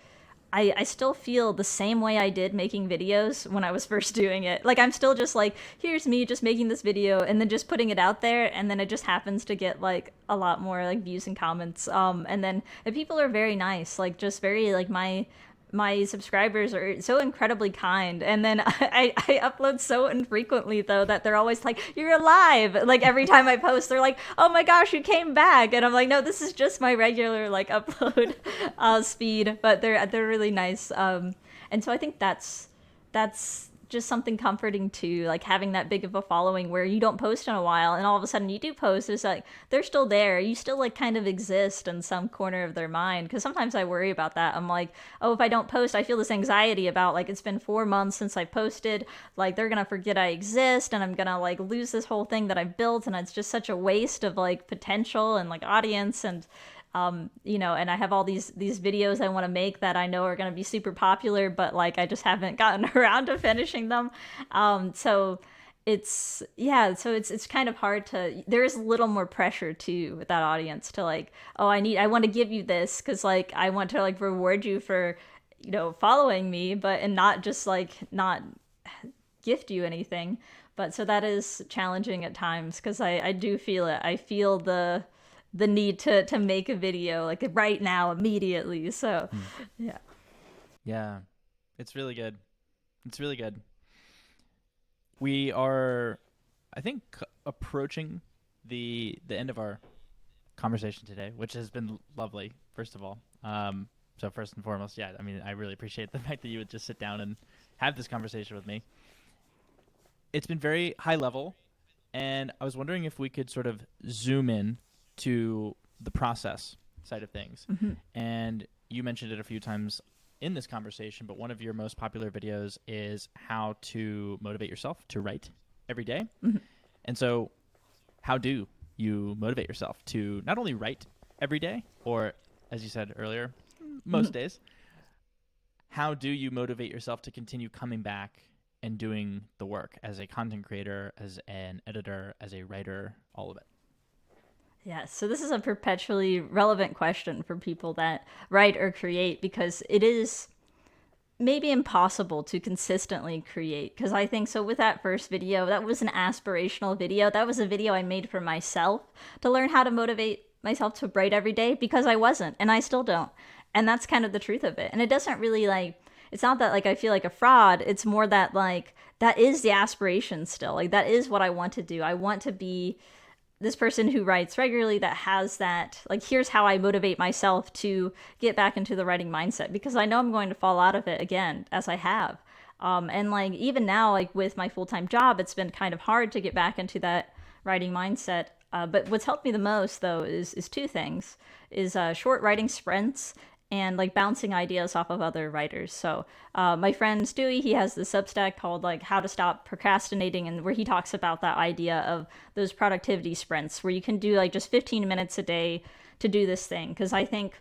I still feel the same way I did making videos when I was first doing it. Like, I'm still just like, here's me just making this video and then just putting it out there, and then it just happens to get like a lot more like views and comments. And then the people are very nice, like just very like my subscribers are so incredibly kind. And then I upload so infrequently though that they're always like, you're alive. Like every time I post, they're like, oh my gosh, you came back. And I'm like, no, this is just my regular like upload speed. But they're really nice. And so I think that's just something comforting too, like having that big of a following where you don't post in a while and all of a sudden you do post. It's like they're still there, you still like kind of exist in some corner of their mind. Because sometimes I worry about that. I'm like, oh, if I don't post, I feel this anxiety about like, it's been 4 months since I posted, like they're gonna forget I exist and I'm gonna like lose this whole thing that I've built, and it's just such a waste of like potential and like audience. And And I have all these videos I want to make that I know are going to be super popular, but like I just haven't gotten around to finishing them. So it's kind of hard to, there's a little more pressure too with that audience to like, oh, I want to give you this because like I want to like reward you for following me, and not just like not gift you anything. But so that is challenging at times because I do feel it. I feel the need to make a video like right now immediately. So Yeah, it's really good. It's really good. We are, I think, approaching the end of our conversation today, which has been lovely, first of all. So first and foremost, yeah, I mean, I really appreciate the fact that you would just sit down and have this conversation with me. It's been very high level, and I was wondering if we could sort of zoom in to the process side of things. Mm-hmm. And you mentioned it a few times in this conversation, but one of your most popular videos is how to motivate yourself to write every day. Mm-hmm. And so how do you motivate yourself to not only write every day, or as you said earlier, most Mm-hmm. days, how do you motivate yourself to continue coming back and doing the work as a content creator, as an editor, as a writer, all of it? Yeah, so this is a perpetually relevant question for people that write or create because it is maybe impossible to consistently create. Because I think so with that first video, that was an aspirational video. That was a video I made for myself to learn how to motivate myself to write every day because I wasn't, and I still don't. And that's kind of the truth of it. And it doesn't really like, it's not that like I feel like a fraud. It's more that like that is the aspiration still. Like that is what I want to do. I want to be this person who writes regularly that has that, like, here's how I motivate myself to get back into the writing mindset because I know I'm going to fall out of it again, as I have. And like, even now, like with my full-time job, it's been kind of hard to get back into that writing mindset. But what's helped me the most though is two things, is short writing sprints and like bouncing ideas off of other writers. So my friend Stewie, he has this Substack called like How to Stop Procrastinating, and where he talks about that idea of those productivity sprints where you can do like just 15 minutes a day to do this thing. Because I think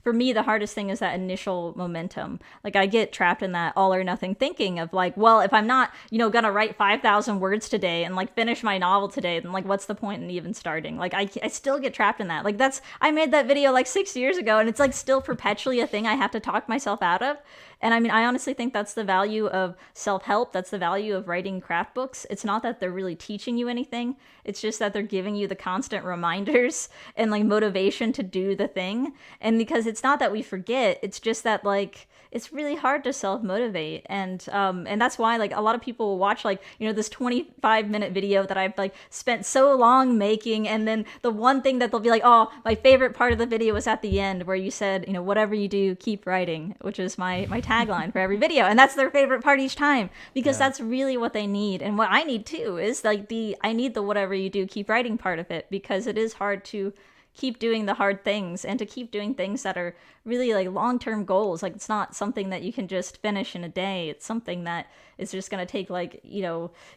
for me, the hardest thing is that initial momentum. Like I get trapped in that all or nothing thinking of like, well, if I'm not, gonna write 5,000 words today and like finish my novel today, then like, what's the point in even starting? Like I still get trapped in that. Like I made that video like 6 years ago and it's like still perpetually a thing I have to talk myself out of. And I mean, I honestly think that's the value of self-help. That's the value of writing craft books. It's not that they're really teaching you anything. It's just that they're giving you the constant reminders and like motivation to do the thing. And because it's not that we forget, it's just that like it's really hard to self-motivate. And that's why like a lot of people will watch like, this 25-minute video that I've like spent so long making. And then the one thing that they'll be like, oh, my favorite part of the video was at the end where you said, whatever you do, keep writing, which is my tagline for every video. And that's their favorite part each time because that's really what they need. And what I need too is like I need the whatever you do, keep writing part of it, because it is hard to keep doing the hard things and to keep doing things that are really like long-term goals. Like it's not something that you can just finish in a day. It's something that is just going to take like,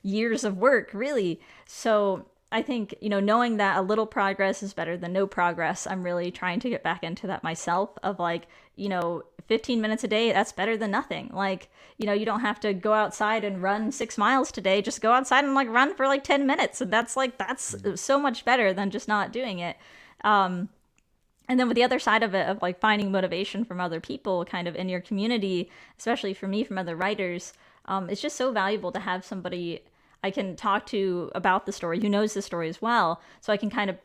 years of work really. So I think, knowing that a little progress is better than no progress, I'm really trying to get back into that myself of like, 15 minutes a day, that's better than nothing. Like, you don't have to go outside and run 6 miles today. Just go outside and like run for like 10 minutes. And that's so much better than just not doing it. And then with the other side of it, of like finding motivation from other people kind of in your community, especially for me, from other writers, it's just so valuable to have somebody I can talk to about the story who knows the story as well. So I can kind of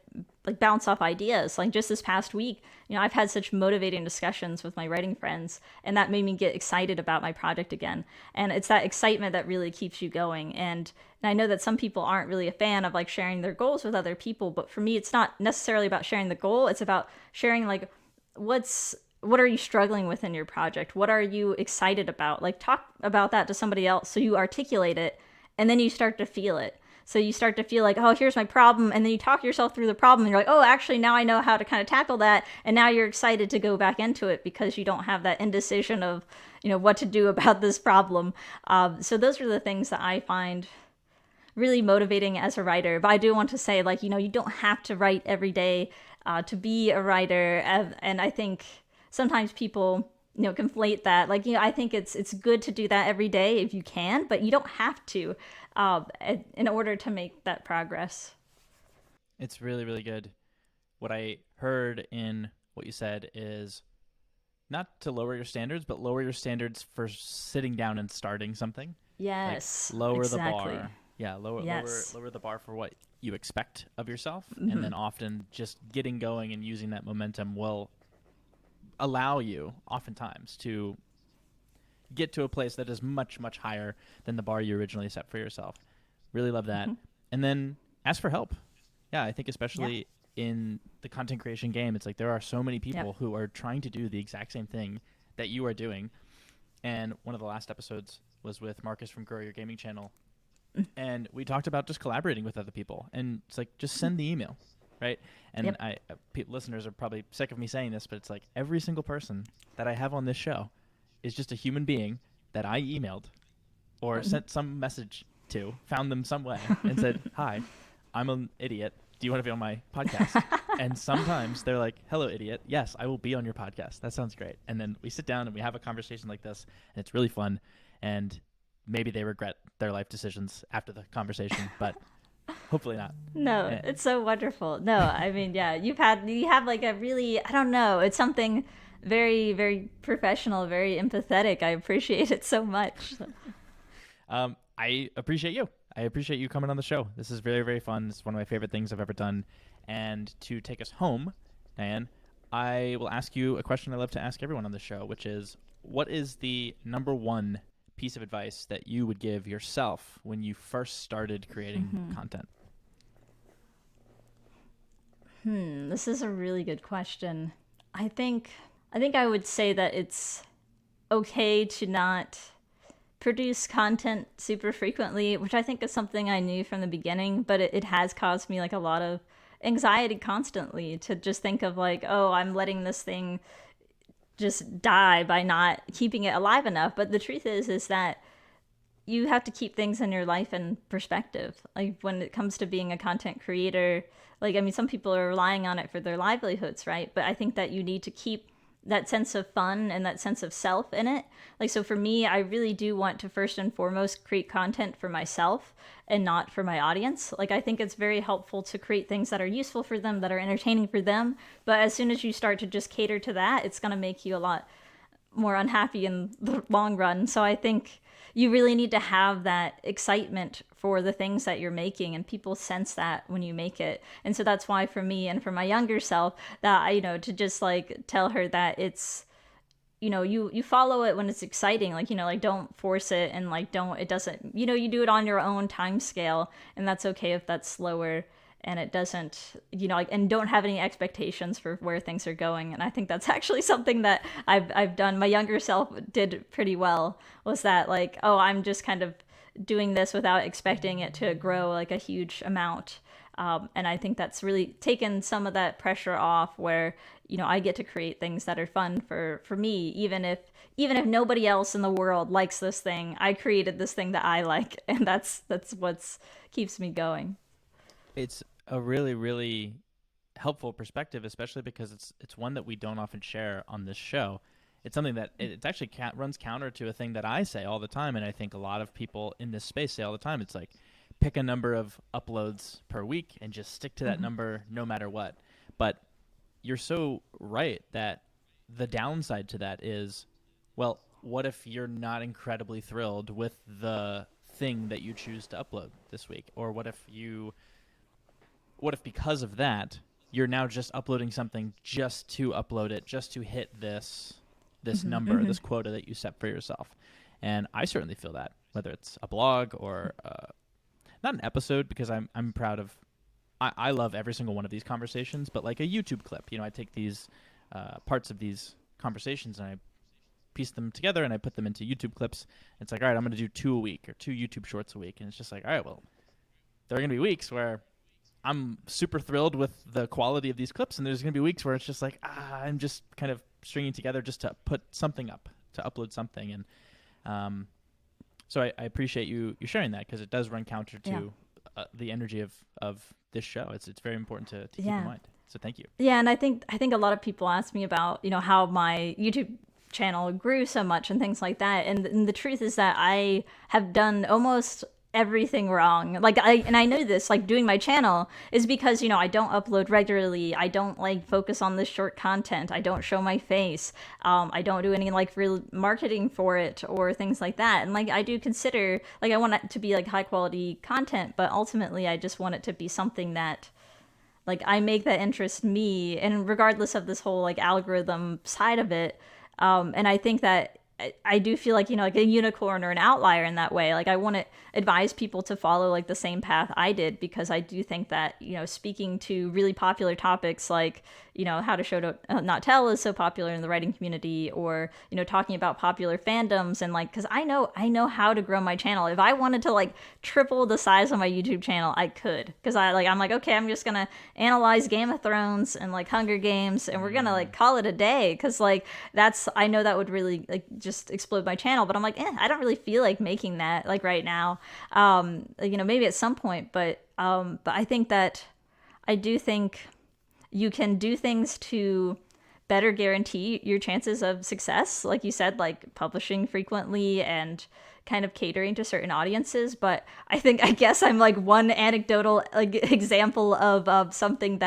like bounce off ideas. Like just this past week, I've had such motivating discussions with my writing friends, and that made me get excited about my project again. And it's that excitement that really keeps you going. And I know that some people aren't really a fan of like sharing their goals with other people, but for me, it's not necessarily about sharing the goal. It's about sharing like what are you struggling with in your project? What are you excited about? Like talk about that to somebody else so you articulate it, and then you start to feel it. So you start to feel like, oh, here's my problem. And then you talk yourself through the problem and you're like, oh, actually, now I know how to kind of tackle that. And now you're excited to go back into it because you don't have that indecision of, what to do about this problem. So those are the things that I find really motivating as a writer. But I do want to say, like, you don't have to write every day. to be a writer. And I think sometimes people, conflate that. Like, I think it's good to do that every day if you can, but you don't have to in order to make that progress. It's really, really good. What I heard in what you said is not to lower your standards, but lower your standards for sitting down and starting something. Yes. Like lower exactly. the bar. Yeah, lower the bar for what you expect of yourself. And then often just getting going and using that momentum will allow you oftentimes to get to a place that is much, much higher than the bar you originally set for yourself. Really love that. And then ask for help. Yeah, I think especially in the content creation game, it's like there are so many people who are trying to do the exact same thing that you are doing. And one of the last episodes was with Marcus from Grow Your Gaming Channel. And we talked about just collaborating with other people. And it's like, just send the email, right? And listeners are probably sick of me saying this, but it's like every single person that I have on this show is just a human being that I emailed or sent some message to, found them some way and said, hi, I'm an idiot. Do you want to be on my podcast? And sometimes they're like, hello, idiot. Yes, I will be on your podcast. That sounds great. And then we sit down and we have a conversation like this, and it's really fun. And maybe they regret their life decisions after the conversation, but hopefully not. No, it's so wonderful. No, I mean, yeah, you have like a really, I don't know, it's something very, very professional, very empathetic. I appreciate it so much. I appreciate you. I appreciate you coming on the show. This is very, very fun. It's one of my favorite things I've ever done. And to take us home, Diane, I will ask you a question I love to ask everyone on the show, which is, what is the number one piece of advice that you would give yourself when you first started creating content? This is a really good question. I think I would say that it's okay to not produce content super frequently, which I think is something I knew from the beginning, but it has caused me like a lot of anxiety constantly to just think of like, oh, I'm letting this thing just die by not keeping it alive enough. But the truth is that you have to keep things in your life in perspective. Like when it comes to being a content creator, like, I mean, some people are relying on it for their livelihoods, right? But I think that you need to keep that sense of fun and that sense of self in it. Like, so for me, I really do want to first and foremost create content for myself and not for my audience. Like, I think it's very helpful to create things that are useful for them, that are entertaining for them. But as soon as you start to just cater to that, it's going to make you a lot more unhappy in the long run. So I think you really need to have that excitement for the things that you're making, and people sense that when you make it. And so that's why for me and for my younger self, that to just like tell her that it's, you follow it when it's exciting, like, like don't force it, and like it doesn't, you do it on your own time scale, and that's okay if that's slower and it doesn't, and don't have any expectations for where things are going. And I think that's actually something that I've done. My younger self did pretty well, was that like, oh, I'm just kind of doing this without expecting it to grow like a huge amount. And I think that's really taken some of that pressure off, where, I get to create things that are fun for me, even if nobody else in the world likes this thing. I created this thing that I like, and that's what's keeps me going. It's a really, really helpful perspective, especially because it's one that we don't often share on this show. It's something that it actually runs counter to a thing that I say all the time, and I think a lot of people in this space say all the time. It's like, pick a number of uploads per week and just stick to that number no matter what. But you're so right that the downside to that is, well, what if you're not incredibly thrilled with the thing that you choose to upload this week? Or what if because of that, you're now just uploading something just to upload it, just to hit this number, this quota that you set for yourself? And I certainly feel that, whether it's a blog or not an episode, because I'm proud of, I love every single one of these conversations, but like a YouTube clip, I take these parts of these conversations and I piece them together and I put them into YouTube clips. It's like, all right, I'm going to do 2 a week or 2 YouTube shorts a week. And it's just like, all right, well, there are going to be weeks where I'm super thrilled with the quality of these clips, and there's going to be weeks where it's just like, I'm just kind of stringing together just to put something up, to upload something. And so I appreciate you sharing that, because it does run counter to the energy of this show. It's very important to keep in mind. So thank you. Yeah, and I think a lot of people ask me about, how my YouTube channel grew so much and things like that. And the truth is that I have done almost everything wrong. Like I know this, like doing my channel is because, I don't upload regularly. I don't like focus on this short content. I don't show my face. I don't do any like real marketing for it or things like that. And like I do consider, like I want it to be like high quality content, but ultimately I just want it to be something that like I make that interest me, and regardless of this whole like algorithm side of it. And I think that I do feel like, like a unicorn or an outlier in that way. Like I want to advise people to follow like the same path I did, because I do think that, speaking to really popular topics like, how to show not tell is so popular in the writing community, or, talking about popular fandoms, and like, cause I know how to grow my channel. If I wanted to like triple the size of my YouTube channel, I could, cause I'm like, okay, I'm just going to analyze Game of Thrones and like Hunger Games, and we're going to like call it a day. Cause like I know that would really like just explode my channel, but I'm like, I don't really feel like making that like right now. Maybe at some point, but I think that I do think you can do things to better guarantee your chances of success. Like you said, like publishing frequently and kind of catering to certain audiences. But I guess I'm like one anecdotal like example of something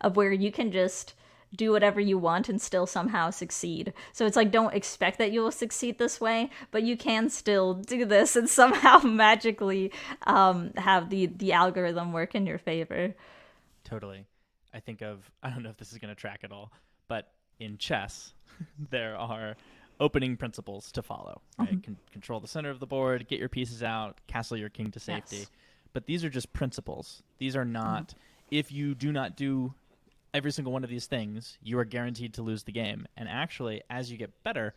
of where you can just do whatever you want and still somehow succeed. So it's like, don't expect that you will succeed this way, but you can still do this and somehow magically have the algorithm work in your favor. Totally. I don't know if this is going to track at all, but in chess, there are opening principles to follow. Right? Control the center of the board, get your pieces out, castle your king to safety. Yes. But these are just principles. These are not, if you do not do every single one of these things, you are guaranteed to lose the game. And actually, as you get better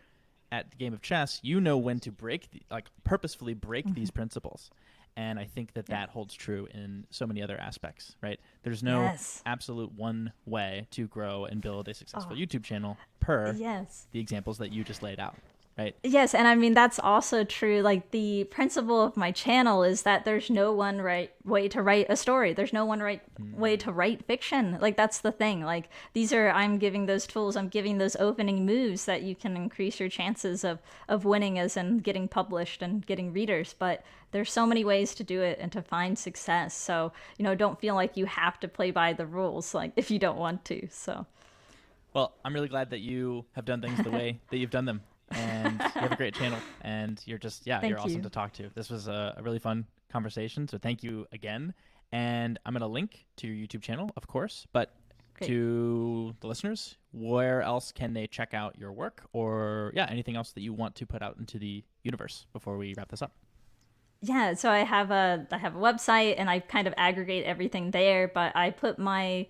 at the game of chess, you know when to purposefully break these principles. And I think that holds true in so many other aspects, right? There's no absolute one way to grow and build a successful YouTube channel per the examples that you just laid out, right? Yes, and I mean, that's also true. Like, the principle of my channel is that there's no one right way to write a story. There's no one right way to write fiction. Like, that's the thing. Like, I'm giving those tools, I'm giving those opening moves that you can increase your chances of winning as in getting published and getting readers. But there's so many ways to do it and to find success. So, don't feel like you have to play by the rules, like, if you don't want to. So, well, I'm really glad that you have done things the way that you've done them. And you have a great channel, and you're just, you're awesome to talk to. This was a really fun conversation, so thank you again. And I'm going to link to your YouTube channel, of course, but to the listeners, where else can they check out your work, or anything else that you want to put out into the universe before we wrap this up? Yeah, so I have a website, and I kind of aggregate everything there, but I put my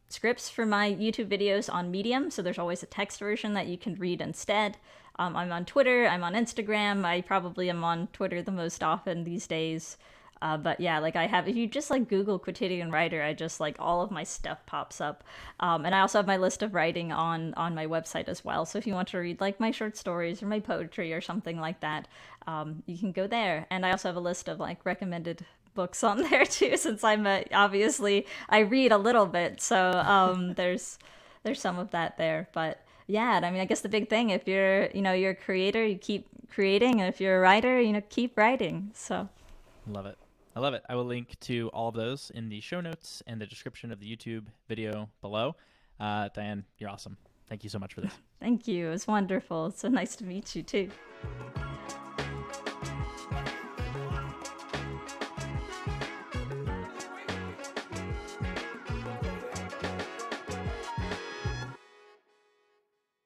scripts for my YouTube videos on Medium, so there's always a text version that you can read instead. I'm on Twitter, I'm on Instagram. I probably am on Twitter the most often these days. But yeah, like if you just like Google Quotidian Writer, I just like all of my stuff pops up. And I also have my list of writing on my website as well. So if you want to read like my short stories or my poetry or something like that, you can go there. And I also have a list of like recommended books on there too, since obviously I read a little bit. So there's some of that there. But yeah, I mean, I guess the big thing, if you're a creator, you keep creating, and if you're a writer, keep writing. So Love it. I love it. I will link to all of those in the show notes and the description of the YouTube video below. Diane, you're awesome. Thank you so much for this. Thank you. It was wonderful. It's so nice to meet you too.